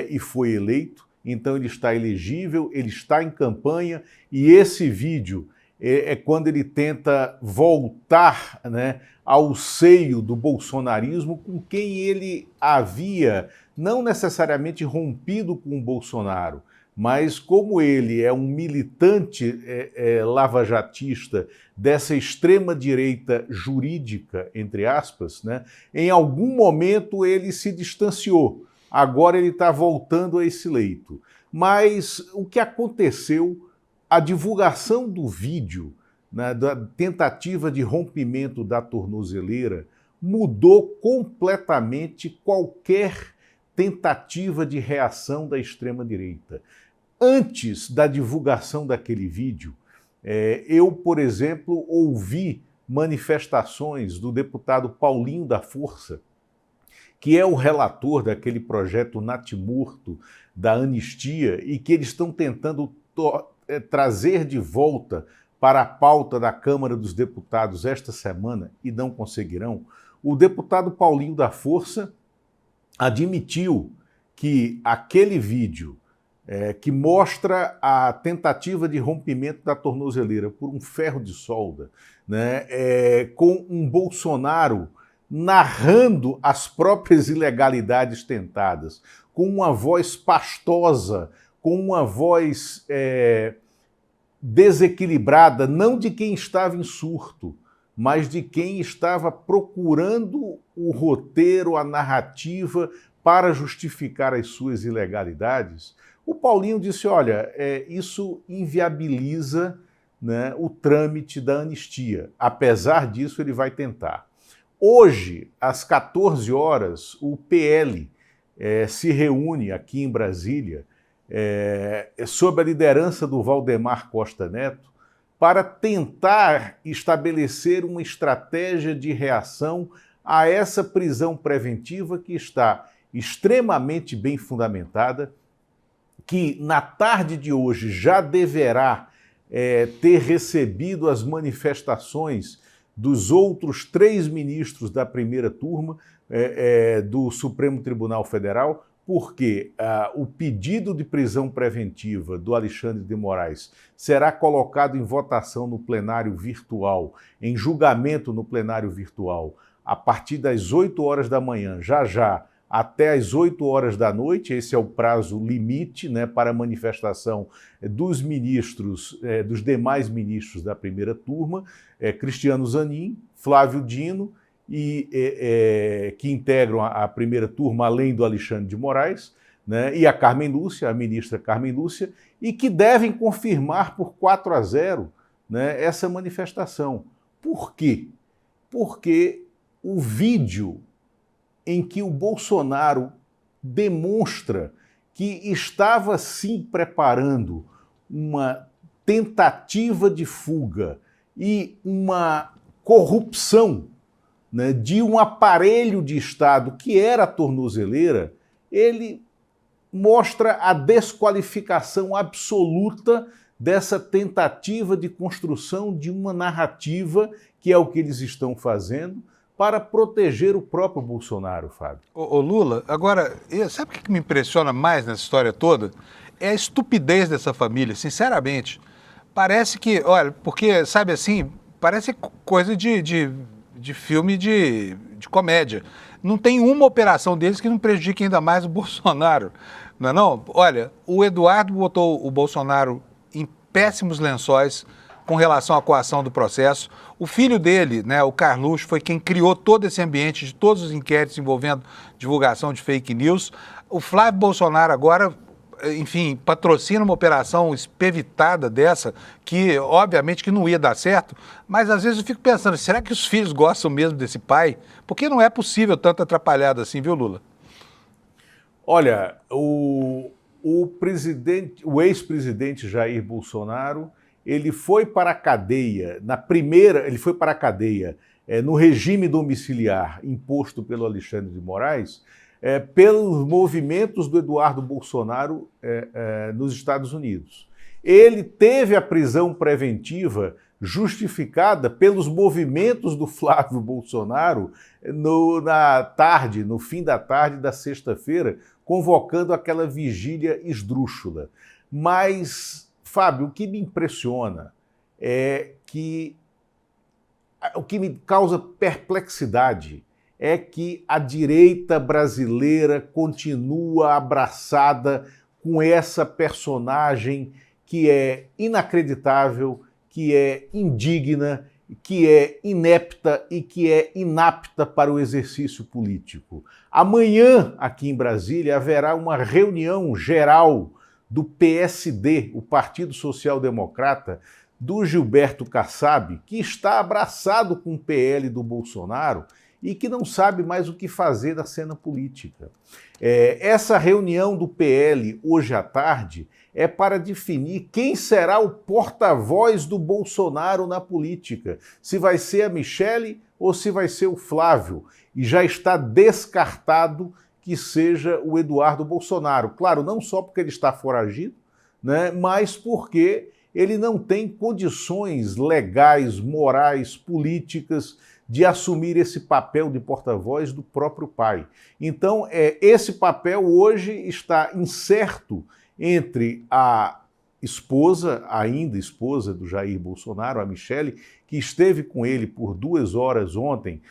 e foi eleito, então ele está elegível, ele está em campanha, e esse vídeo é quando ele tenta voltar, né, ao seio do bolsonarismo com quem ele havia não necessariamente rompido com o Bolsonaro, mas como ele é um militante lavajatista dessa extrema-direita jurídica, entre aspas, né, em algum momento ele se distanciou. Agora ele está voltando a esse leito. Mas o que aconteceu, a divulgação do vídeo, né, da tentativa de rompimento da tornozeleira, mudou completamente qualquer tentativa de reação da extrema-direita. Antes da divulgação daquele vídeo, eu, por exemplo, ouvi manifestações do deputado Paulinho da Força, que é o relator daquele projeto natimorto da anistia e que eles estão tentando trazer de volta para a pauta da Câmara dos Deputados esta semana e não conseguirão. O deputado Paulinho da Força admitiu que aquele vídeo que mostra a tentativa de rompimento da tornozeleira por um ferro de solda, né, com um Bolsonaro narrando as próprias ilegalidades tentadas, com uma voz pastosa, com uma voz desequilibrada, não de quem estava em surto, mas de quem estava procurando o roteiro, a narrativa para justificar as suas ilegalidades. O Paulinho disse, olha, isso inviabiliza, né, o trâmite da anistia. Apesar disso, ele vai tentar. Hoje, às 14 horas, o PL se reúne aqui em Brasília, sob a liderança do Valdemar Costa Neto, para tentar estabelecer uma estratégia de reação a essa prisão preventiva que está extremamente bem fundamentada, que na tarde de hoje já deverá ter recebido as manifestações dos outros 3 ministros da primeira turma do Supremo Tribunal Federal, porque o pedido de prisão preventiva do Alexandre de Moraes será colocado em votação no plenário virtual, em julgamento no plenário virtual, a partir das 8 horas da manhã, já, até as 8 horas da noite. Esse é o prazo limite, né, para a manifestação dos ministros, dos demais ministros da primeira turma, Cristiano Zanin, Flávio Dino, que integram a primeira turma, além do Alexandre de Moraes, né, e a Carmen Lúcia, a ministra Carmen Lúcia, e que devem confirmar por 4-0, né, essa manifestação. Por quê? Porque o vídeo em que o Bolsonaro demonstra que estava sim preparando uma tentativa de fuga e uma corrupção, né, de um aparelho de Estado que era a tornozeleira, ele mostra a desqualificação absoluta dessa tentativa de construção de uma narrativa, que é o que eles estão fazendo, para proteger o próprio Bolsonaro, Fábio. Ô Lula, agora, sabe o que me impressiona mais nessa história toda? É a estupidez dessa família, sinceramente. Parece que, olha, porque, sabe assim, parece coisa de filme de comédia. não tem uma operação deles que não prejudique ainda mais o Bolsonaro, não é não? Olha, o Eduardo botou o Bolsonaro em péssimos lençóis com relação à coação do processo. O filho dele, né, o Carluxo, foi quem criou todo esse ambiente de todos os inquéritos envolvendo divulgação de fake news. O Flávio Bolsonaro agora, enfim, patrocina uma operação espevitada dessa, que obviamente que não ia dar certo, mas às vezes eu fico pensando, será que os filhos gostam mesmo desse pai? Porque não é possível tanto atrapalhado assim, viu, Lula? Olha, o ex-presidente Jair Bolsonaro, ele foi para a cadeia, no regime domiciliar imposto pelo Alexandre de Moraes, pelos movimentos do Eduardo Bolsonaro nos Estados Unidos. Ele teve a prisão preventiva justificada pelos movimentos do Flávio Bolsonaro no fim da tarde da sexta-feira, convocando aquela vigília esdrúxula. Mas, Fábio, o que me impressiona é que o que me causa perplexidade é que a direita brasileira continua abraçada com essa personagem que é inacreditável, que é indigna, que é inepta e que é inapta para o exercício político. Amanhã, aqui em Brasília, haverá uma reunião geral do PSD, o Partido Social Democrata, do Gilberto Kassab, que está abraçado com o PL do Bolsonaro e que não sabe mais o que fazer na cena política. Essa reunião do PL hoje à tarde é para definir quem será o porta-voz do Bolsonaro na política. Se vai ser a Michele ou se vai ser o Flávio. E já está descartado que seja o Eduardo Bolsonaro. Claro, não só porque ele está foragido, né, mas porque ele não tem condições legais, morais, políticas de assumir esse papel de porta-voz do próprio pai. Então, esse papel hoje está incerto entre a esposa, ainda esposa do Jair Bolsonaro, a Michele, que esteve com ele por 2 horas ontem,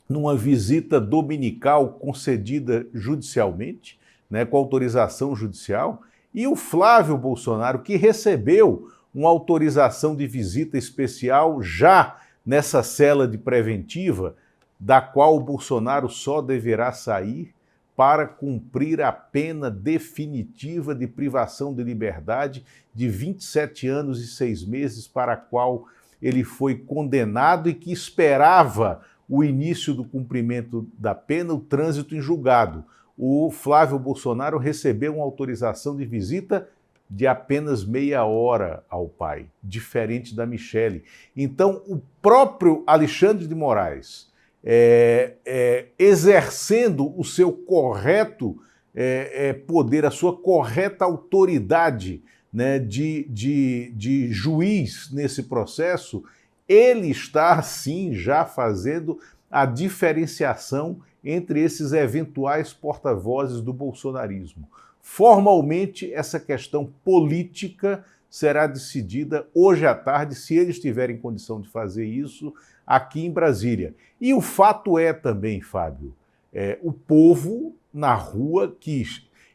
numa visita dominical concedida judicialmente, né, com autorização judicial, e o Flávio Bolsonaro, que recebeu uma autorização de visita especial já nessa cela de preventiva, da qual o Bolsonaro só deverá sair para cumprir a pena definitiva de privação de liberdade de 27 anos e 6 meses, para a qual ele foi condenado e que esperava o início do cumprimento da pena, o trânsito em julgado. O Flávio Bolsonaro recebeu uma autorização de visita de apenas meia hora ao pai, diferente da Michele. Então, o próprio Alexandre de Moraes, exercendo o seu correto poder, a sua correta autoridade, né, de juiz nesse processo, ele está, sim, já fazendo a diferenciação entre esses eventuais porta-vozes do bolsonarismo. Formalmente, essa questão política será decidida hoje à tarde, se eles tiverem condição de fazer isso, aqui em Brasília. E o fato é também, Fábio, o povo na rua que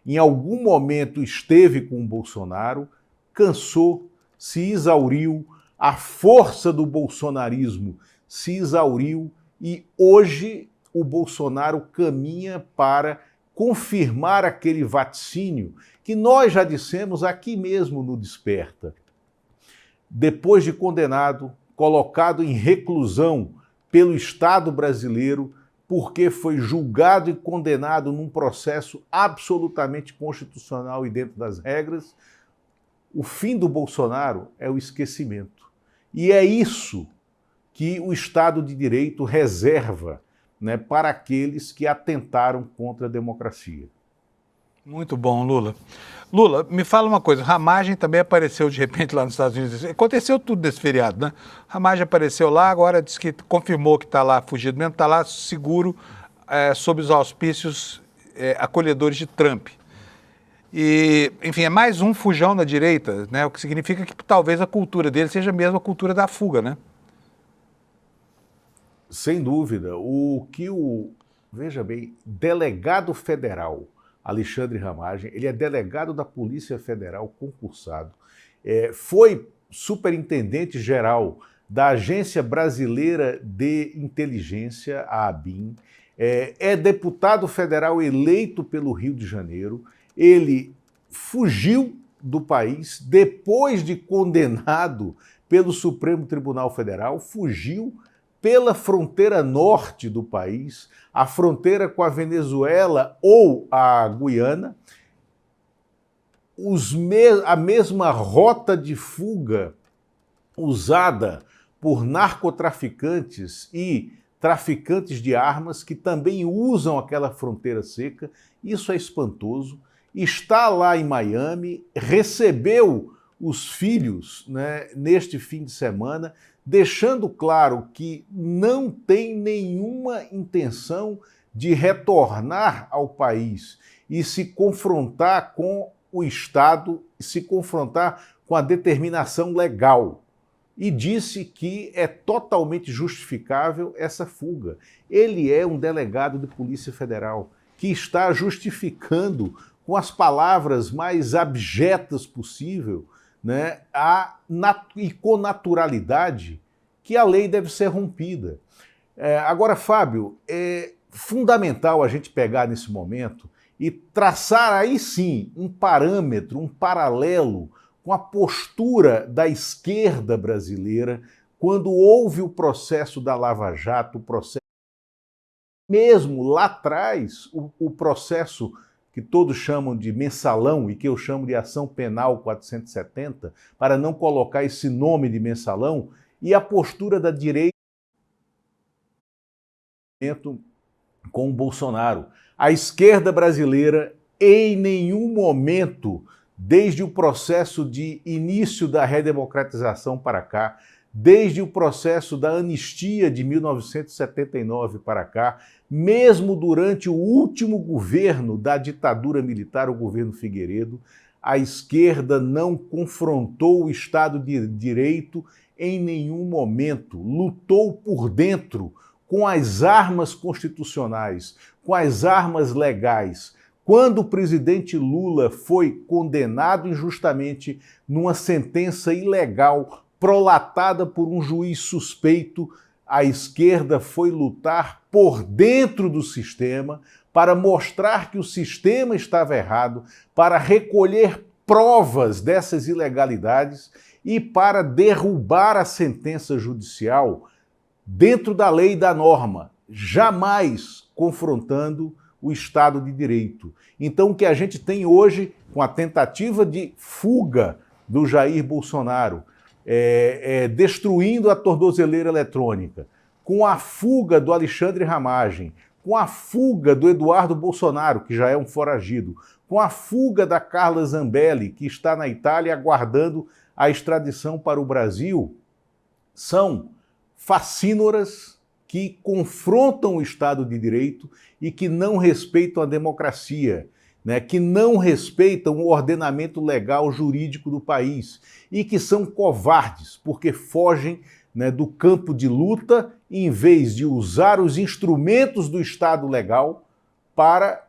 em algum momento esteve com o Bolsonaro, cansou, se exauriu, a força do bolsonarismo se exauriu e hoje o Bolsonaro caminha para confirmar aquele vaticínio que nós já dissemos aqui mesmo no Desperta. Depois de condenado, colocado em reclusão pelo Estado brasileiro, porque foi julgado e condenado num processo absolutamente constitucional e dentro das regras, o fim do Bolsonaro é o esquecimento. E é isso que o Estado de Direito reserva, né, para aqueles que atentaram contra a democracia. Muito bom, Lula. Lula, me fala uma coisa, Ramagem também apareceu de repente lá nos Estados Unidos. Aconteceu tudo desse feriado, né? Ramagem apareceu lá, agora disse que confirmou que está lá fugido mesmo, está lá seguro, sob os auspícios acolhedores de Trump. E, enfim, é mais um fujão da direita, né? O que significa que talvez a cultura dele seja mesmo a cultura da fuga, né? Sem dúvida. O que o veja bem, delegado federal, Alexandre Ramagem, ele é delegado da Polícia Federal concursado, foi superintendente-geral da Agência Brasileira de Inteligência, a ABIN, é deputado federal eleito pelo Rio de Janeiro, ele fugiu do país depois de condenado pelo Supremo Tribunal Federal, fugiu pela fronteira norte do país, a fronteira com a Venezuela ou a Guiana, a mesma rota de fuga usada por narcotraficantes e traficantes de armas que também usam aquela fronteira seca. Isso é espantoso. Está lá em Miami, recebeu os filhos, né, neste fim de semana, deixando claro que não tem nenhuma intenção de retornar ao país e se confrontar com o Estado, se confrontar com a determinação legal. E disse que é totalmente justificável essa fuga. Ele é um delegado de Polícia Federal que está justificando, com as palavras mais abjetas possível, né, e com naturalidade, que a lei deve ser rompida. Agora, Fábio, é fundamental a gente pegar nesse momento e traçar aí sim um parâmetro, um paralelo com a postura da esquerda brasileira quando houve o processo da Lava Jato, o processo, mesmo lá atrás, o processo que todos chamam de mensalão e que eu chamo de ação penal 470, para não colocar esse nome de mensalão, e a postura da direita com o Bolsonaro. A esquerda brasileira, em nenhum momento, desde o processo de início da redemocratização para cá, desde o processo da anistia de 1979 para cá, mesmo durante o último governo da ditadura militar, o governo Figueiredo, a esquerda não confrontou o Estado de Direito em nenhum momento, lutou por dentro com as armas constitucionais, com as armas legais. Quando o presidente Lula foi condenado injustamente numa sentença ilegal prolatada por um juiz suspeito, a esquerda foi lutar por dentro do sistema para mostrar que o sistema estava errado, para recolher provas dessas ilegalidades e para derrubar a sentença judicial dentro da lei e da norma, jamais confrontando o Estado de Direito. Então, o que a gente tem hoje, com a tentativa de fuga do Jair Bolsonaro, destruindo a tornozeleira eletrônica, com a fuga do Alexandre Ramagem, com a fuga do Eduardo Bolsonaro, que já é um foragido, com a fuga da Carla Zambelli, que está na Itália aguardando a extradição para o Brasil, são facínoras que confrontam o Estado de Direito e que não respeitam a democracia, né, que não respeitam o ordenamento legal jurídico do país e que são covardes porque fogem, né, do campo de luta em vez de usar os instrumentos do Estado legal para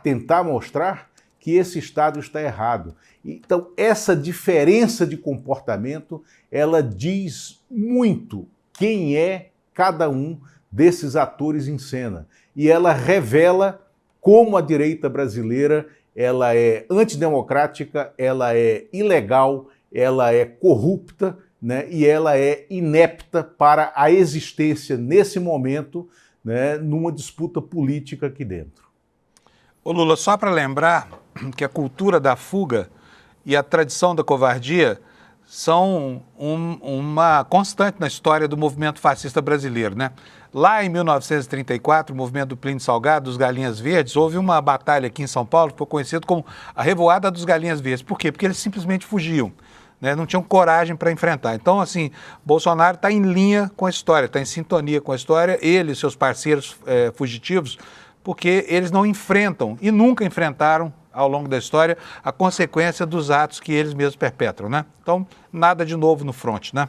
tentar mostrar que esse Estado está errado. Então, essa diferença de comportamento, ela diz muito quem é cada um desses atores em cena. E ela revela como a direita brasileira ela é antidemocrática, ela é ilegal, ela é corrupta, né, e ela é inepta para a existência, nesse momento, né, numa disputa política aqui dentro. Ô Lula, só para lembrar que a cultura da fuga e a tradição da covardia são uma constante na história do movimento fascista brasileiro, né? Lá em 1934, o movimento do Plínio Salgado, dos Galinhas Verdes, houve uma batalha aqui em São Paulo que foi conhecida como a Revoada dos Galinhas Verdes. Por quê? Porque eles simplesmente fugiam, né? Não tinham coragem para enfrentar. Então, assim, Bolsonaro está em linha com a história, está em sintonia com a história, ele e seus parceiros fugitivos, porque eles não enfrentam e nunca enfrentaram ao longo da história a consequência dos atos que eles mesmos perpetram, né? Então, nada de novo no fronte, né?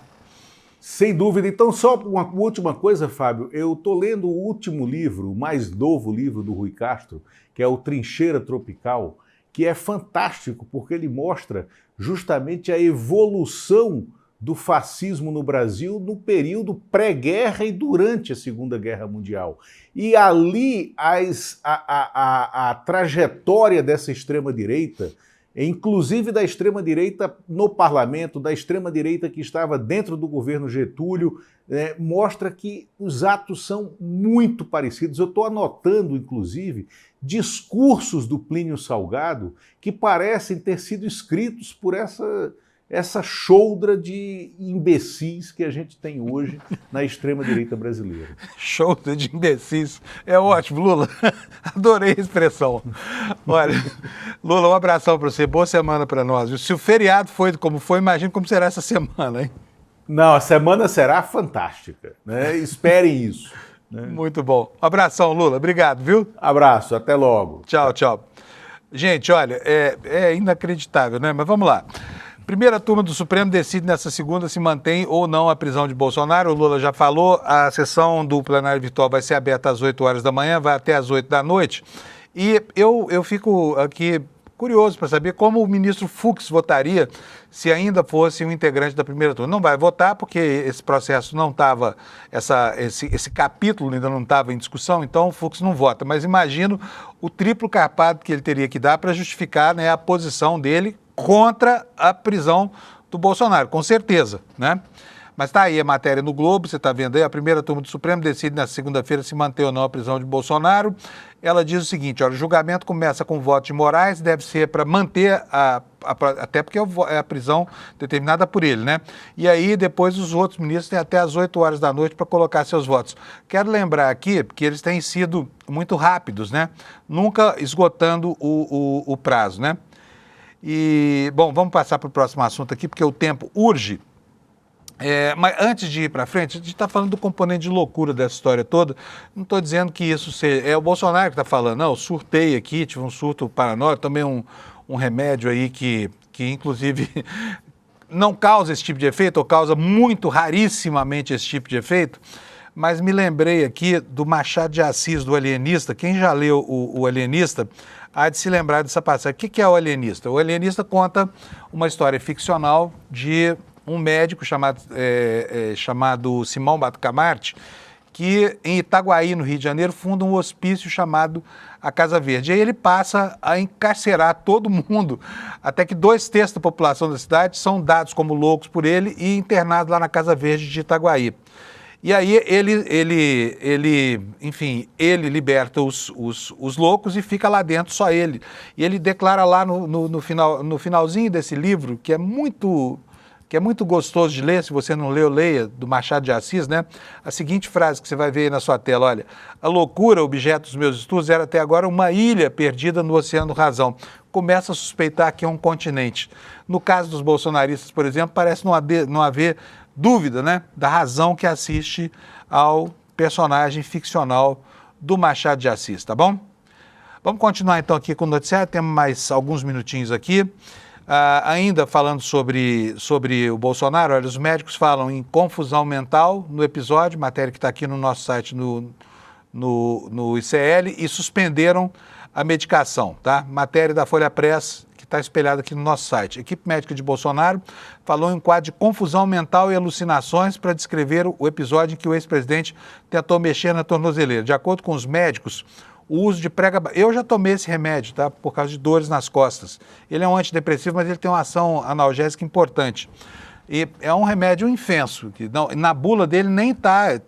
Sem dúvida. Então, só uma última coisa, Fábio. Eu estou lendo o último livro, o mais novo livro do Rui Castro, que é o Trincheira Tropical, que é fantástico, porque ele mostra justamente a evolução do fascismo no Brasil no período pré-guerra e durante a Segunda Guerra Mundial. E ali a trajetória dessa extrema-direita, inclusive da extrema-direita no parlamento, da extrema-direita que estava dentro do governo Getúlio, mostra que os atos são muito parecidos. Eu estou anotando, inclusive, discursos do Plínio Salgado que parecem ter sido escritos por essa choldra de imbecis que a gente tem hoje na extrema-direita brasileira. Choldra de imbecis. É ótimo, Lula. Adorei a expressão. Olha, Lula, um abração para você. Boa semana para nós. Se o feriado foi como foi, imagina como será essa semana, hein? Não, a semana será fantástica, né? Esperem isso. Né? Muito bom. Um abração, Lula. Obrigado, viu? Abraço. Até logo. Tchau, tchau. Gente, olha, é inacreditável, né? Mas vamos lá. Primeira turma do Supremo decide nessa segunda se mantém ou não a prisão de Bolsonaro. O Lula já falou, a sessão do plenário virtual vai ser aberta às 8 horas da manhã, vai até às 8 da noite. E eu fico aqui curioso para saber como o ministro Fux votaria se ainda fosse um integrante da primeira turma. Não vai votar porque esse processo não estava, esse capítulo ainda não estava em discussão, então o Fux não vota. Mas imagino o triplo carpado que ele teria que dar para justificar, né, a posição dele contra a prisão do Bolsonaro, com certeza, né? Mas tá aí a matéria no Globo, você está vendo aí, a primeira turma do Supremo decide na segunda-feira se manter ou não a prisão de Bolsonaro. Ela diz o seguinte, olha, o julgamento começa com o voto de Moraes, deve ser para manter até porque é a prisão determinada por ele, né? E aí depois os outros ministros têm até às 8 horas da noite para colocar seus votos. Quero lembrar aqui que eles têm sido muito rápidos, né? Nunca esgotando o prazo, né? E, bom, vamos passar para o próximo assunto aqui, porque o tempo urge. Mas antes de ir para frente, a gente está falando do componente de loucura dessa história toda. Não estou dizendo que isso seja... É o Bolsonaro que está falando. Não, eu surtei aqui, tive um surto paranoico, também um remédio aí que inclusive, não causa esse tipo de efeito, ou causa muito rarissimamente esse tipo de efeito. Mas me lembrei aqui do Machado de Assis, do Alienista. Quem já leu o Alienista há de se lembrar dessa passagem. O que é o Alienista? O Alienista conta uma história ficcional de um médico chamado Simão Bacamarte, que em Itaguaí, no Rio de Janeiro, funda um hospício chamado a Casa Verde. E aí ele passa a encarcerar todo mundo, até que 2/3 da população da cidade são dados como loucos por ele e internados lá na Casa Verde de Itaguaí. E aí ele liberta os loucos e fica lá dentro só ele. E ele declara lá no finalzinho desse livro, que é muito gostoso de ler, se você não leu, leia, do Machado de Assis, né? A seguinte frase que você vai ver aí na sua tela, olha: a loucura, objeto dos meus estudos, era até agora uma ilha perdida no oceano razão. Começa a suspeitar que é um continente. No caso dos bolsonaristas, por exemplo, parece não haver dúvida, né, da razão que assiste ao personagem ficcional do Machado de Assis, tá bom? Vamos continuar então aqui com o noticiário, temos mais alguns minutinhos aqui. Ainda falando sobre o Bolsonaro, olha, os médicos falam em confusão mental no episódio, matéria que está aqui no nosso site no ICL, e suspenderam a medicação, tá? Matéria da Folha Press, que está espelhada aqui no nosso site. A equipe médica de Bolsonaro falou em um quadro de confusão mental e alucinações para descrever o episódio em que o ex-presidente tentou mexer na tornozeleira. De acordo com os médicos, o uso de pregabalina... Eu já tomei esse remédio, tá? Por causa de dores nas costas. Ele é um antidepressivo, mas ele tem uma ação analgésica importante. E é um remédio infenso. Que não, na bula dele nem tá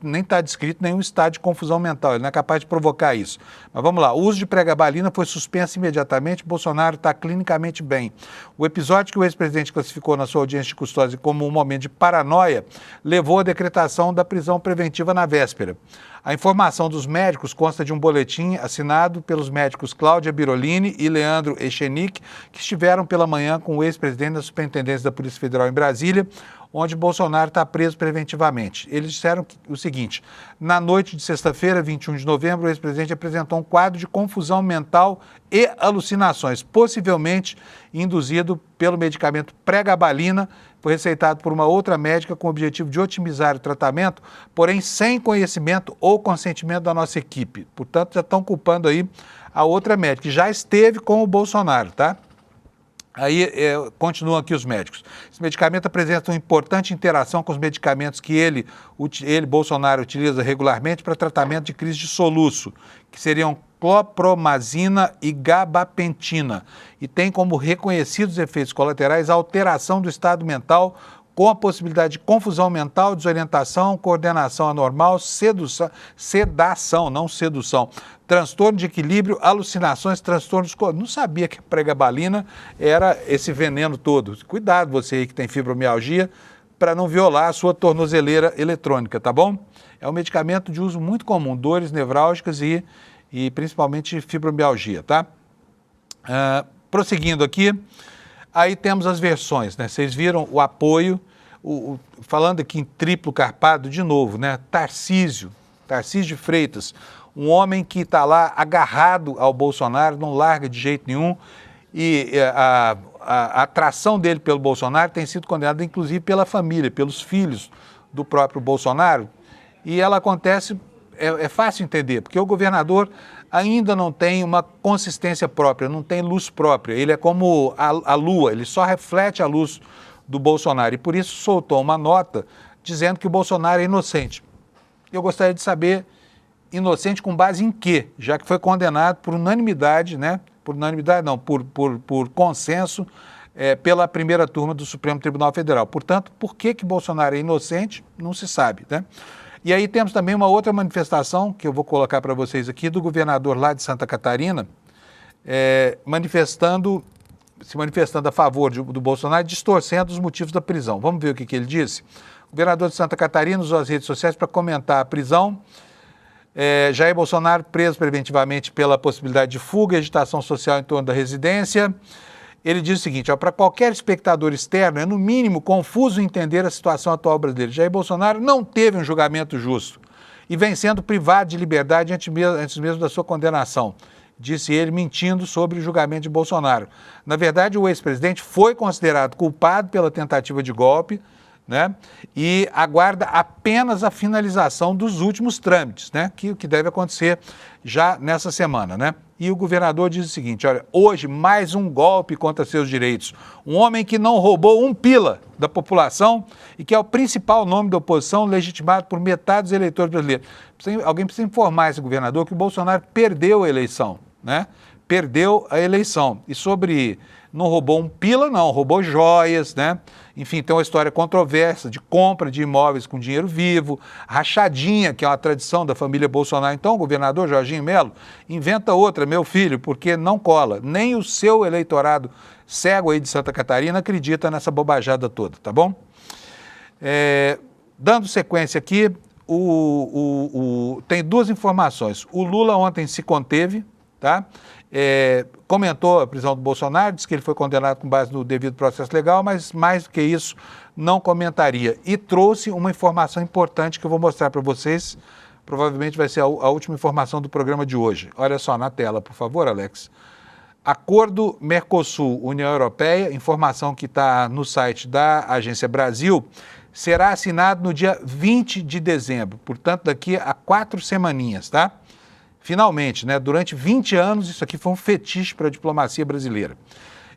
descrito nenhum estado de confusão mental. Ele não é capaz de provocar isso. Mas vamos lá. O uso de pregabalina foi suspenso imediatamente. Bolsonaro está clinicamente bem. O episódio que o ex-presidente classificou na sua audiência de custódia como um momento de paranoia levou à decretação da prisão preventiva na véspera. A informação dos médicos consta de um boletim assinado pelos médicos Cláudia Birolini e Leandro Echenique, que estiveram pela manhã com o ex-presidente da Superintendência da Polícia Federal em Brasília, onde Bolsonaro está preso preventivamente. Eles disseram o seguinte: na noite de sexta-feira, 21 de novembro, o ex-presidente apresentou um quadro de confusão mental e alucinações, possivelmente induzido pelo medicamento pregabalina, foi receitado por uma outra médica com o objetivo de otimizar o tratamento, porém sem conhecimento ou consentimento da nossa equipe. Portanto, já estão culpando aí a outra médica, que já esteve com o Bolsonaro, tá? Aí continuam aqui os médicos. Esse medicamento apresenta uma importante interação com os medicamentos que ele, Bolsonaro, utiliza regularmente para tratamento de crise de soluço, que seriam clopromazina e gabapentina, e tem como reconhecidos efeitos colaterais a alteração do estado mental, com a possibilidade de confusão mental, desorientação, coordenação anormal, sedação, não sedução, transtorno de equilíbrio, alucinações, transtornos... Não sabia que a pregabalina era esse veneno todo. Cuidado você aí que tem fibromialgia, para não violar a sua tornozeleira eletrônica, tá bom? É um medicamento de uso muito comum, dores nevrálgicas e principalmente fibromialgia, tá? Prosseguindo aqui, aí temos as versões, né? Vocês viram o apoio, falando aqui em triplo carpado de novo, né? Tarcísio de Freitas, um homem que está lá agarrado ao Bolsonaro, não larga de jeito nenhum, e a atração dele pelo Bolsonaro tem sido condenada inclusive pela família, pelos filhos do próprio Bolsonaro, e ela acontece, é fácil entender, porque o governador ainda não tem uma consistência própria, não tem luz própria, ele é como a lua, ele só reflete a luz do Bolsonaro, e por isso soltou uma nota dizendo que o Bolsonaro é inocente. Eu gostaria de saber, inocente com base em quê? Já que foi condenado por unanimidade, né? Por unanimidade não, por consenso, pela primeira turma do Supremo Tribunal Federal. Portanto, por que Bolsonaro é inocente, não se sabe, né? E aí temos também uma outra manifestação, que eu vou colocar para vocês aqui, do governador lá de Santa Catarina, se manifestando a favor do Bolsonaro, distorcendo os motivos da prisão. Vamos ver o que ele disse? O governador de Santa Catarina usou as redes sociais para comentar a prisão. Jair Bolsonaro preso preventivamente pela possibilidade de fuga e agitação social em torno da residência. Ele diz o seguinte: para qualquer espectador externo, é no mínimo confuso entender a situação atual brasileira. Jair Bolsonaro não teve um julgamento justo e vem sendo privado de liberdade antes mesmo da sua condenação, disse ele, mentindo sobre o julgamento de Bolsonaro. Na verdade, o ex-presidente foi considerado culpado pela tentativa de golpe, né? E aguarda apenas a finalização dos últimos trâmites, né? Que deve acontecer já nessa semana, né? E o governador diz o seguinte: olha, hoje mais um golpe contra seus direitos. Um homem que não roubou um pila da população e que é o principal nome da oposição, legitimado por metade dos eleitores brasileiros. Alguém precisa informar esse governador que o Bolsonaro perdeu a eleição, né? Perdeu a eleição. E sobre não roubou um pila, não, roubou joias, né? Enfim, tem uma história controversa de compra de imóveis com dinheiro vivo, rachadinha, que é uma tradição da família Bolsonaro. Então, o governador Jorginho Melo inventa outra, meu filho, porque não cola. Nem o seu eleitorado cego aí de Santa Catarina acredita nessa bobajada toda, tá bom? Dando sequência aqui, tem duas informações. O Lula ontem se conteve, tá? Comentou a prisão do Bolsonaro, disse que ele foi condenado com base no devido processo legal, mas mais do que isso não comentaria. E trouxe uma informação importante que eu vou mostrar para vocês, provavelmente vai ser a última informação do programa de hoje. Olha só na tela, por favor, Alex. Acordo Mercosul-União Europeia, informação que está no site da Agência Brasil, será assinado no dia 20 de dezembro, portanto daqui a 4 semaninhas, tá? Finalmente, né? Durante 20 anos, isso aqui foi um fetiche para a diplomacia brasileira.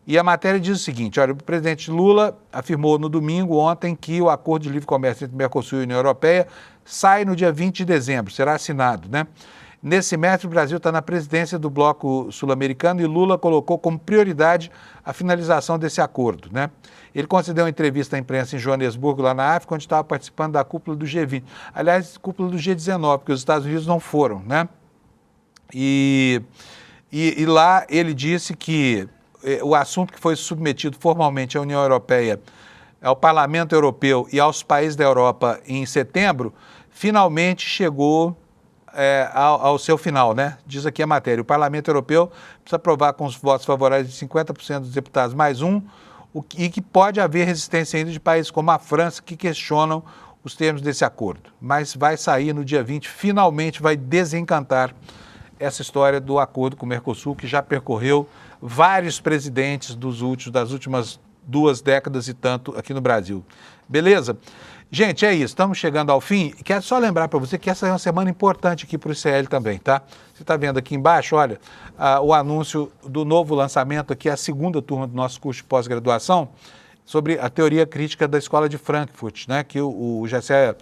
E a matéria diz o seguinte: olha, o presidente Lula afirmou no domingo, ontem, que o acordo de livre comércio entre Mercosul e União Europeia sai no dia 20 de dezembro, será assinado, né? Nesse semestre, o Brasil está na presidência do Bloco Sul-Americano e Lula colocou como prioridade a finalização desse acordo, né? Ele concedeu uma entrevista à imprensa em Joanesburgo, lá na África, onde estava participando da cúpula do G20. Aliás, cúpula do G19, porque os Estados Unidos não foram, né? E lá ele disse que o assunto que foi submetido formalmente à União Europeia, ao Parlamento Europeu e aos países da Europa em setembro, finalmente chegou ao seu final, né? Diz aqui a matéria: o Parlamento Europeu precisa aprovar com os votos favoráveis de 50% dos deputados mais um e que pode haver resistência ainda de países como a França que questionam os termos desse acordo. Mas vai sair no dia 20, finalmente vai desencantar essa história do acordo com o Mercosul, que já percorreu vários presidentes das últimas 2 décadas e tanto aqui no Brasil. Beleza? Gente, é isso. Estamos chegando ao fim. Quero só lembrar para você que essa é uma semana importante aqui para o ICL também, tá? Você está vendo aqui embaixo, olha, o anúncio do novo lançamento aqui, a 2ª turma do nosso curso de pós-graduação, sobre a teoria crítica da Escola de Frankfurt, né? Que o Gessé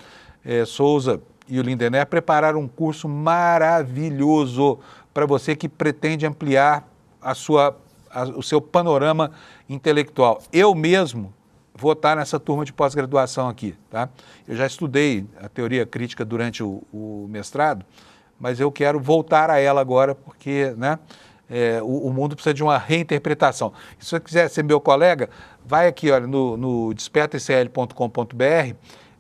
Souza e o Lindener prepararam um curso maravilhoso para você que pretende ampliar o seu panorama intelectual. Eu mesmo vou estar nessa turma de pós-graduação aqui, tá? Eu já estudei a teoria crítica durante o mestrado, mas eu quero voltar a ela agora porque, né, o mundo precisa de uma reinterpretação. Se você quiser ser meu colega, vai aqui, olha, no despertaicl.com.br,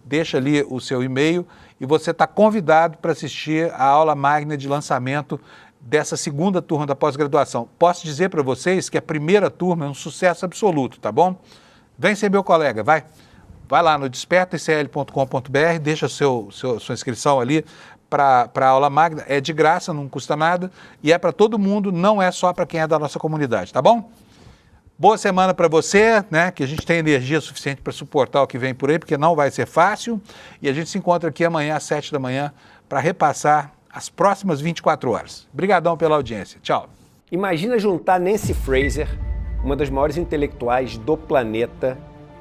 deixa ali o seu e-mail e você está convidado para assistir a aula magna de lançamento dessa 2ª turma da pós-graduação. Posso dizer para vocês que a primeira turma é um sucesso absoluto, tá bom? Vem ser meu colega, vai lá no despertaicl.com.br, deixa sua inscrição ali para a aula magna, é de graça, não custa nada e é para todo mundo, não é só para quem é da nossa comunidade, tá bom? Boa semana para você, né? Que a gente tenha energia suficiente para suportar o que vem por aí, porque não vai ser fácil. E a gente se encontra aqui amanhã às 7 da manhã para repassar as próximas 24 horas. Obrigadão pela audiência. Tchau. Imagina juntar Nancy Fraser, uma das maiores intelectuais do planeta,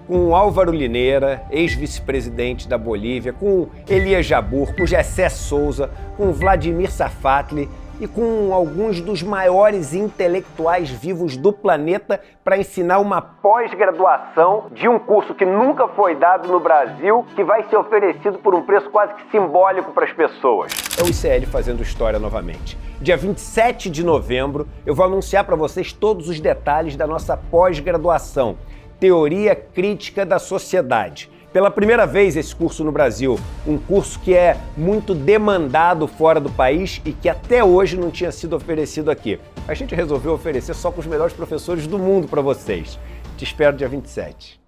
com Álvaro Lineira, ex-vice-presidente da Bolívia, com Elias Jabbour, com Gessé Souza, com Vladimir Safatli e com alguns dos maiores intelectuais vivos do planeta para ensinar uma pós-graduação de um curso que nunca foi dado no Brasil, que vai ser oferecido por um preço quase que simbólico para as pessoas. É o ICL fazendo história novamente. Dia 27 de novembro, eu vou anunciar para vocês todos os detalhes da nossa pós-graduação, Teoria Crítica da Sociedade. Pela primeira vez esse curso no Brasil, um curso que é muito demandado fora do país e que até hoje não tinha sido oferecido aqui. A gente resolveu oferecer só com os melhores professores do mundo para vocês. Te espero dia 27.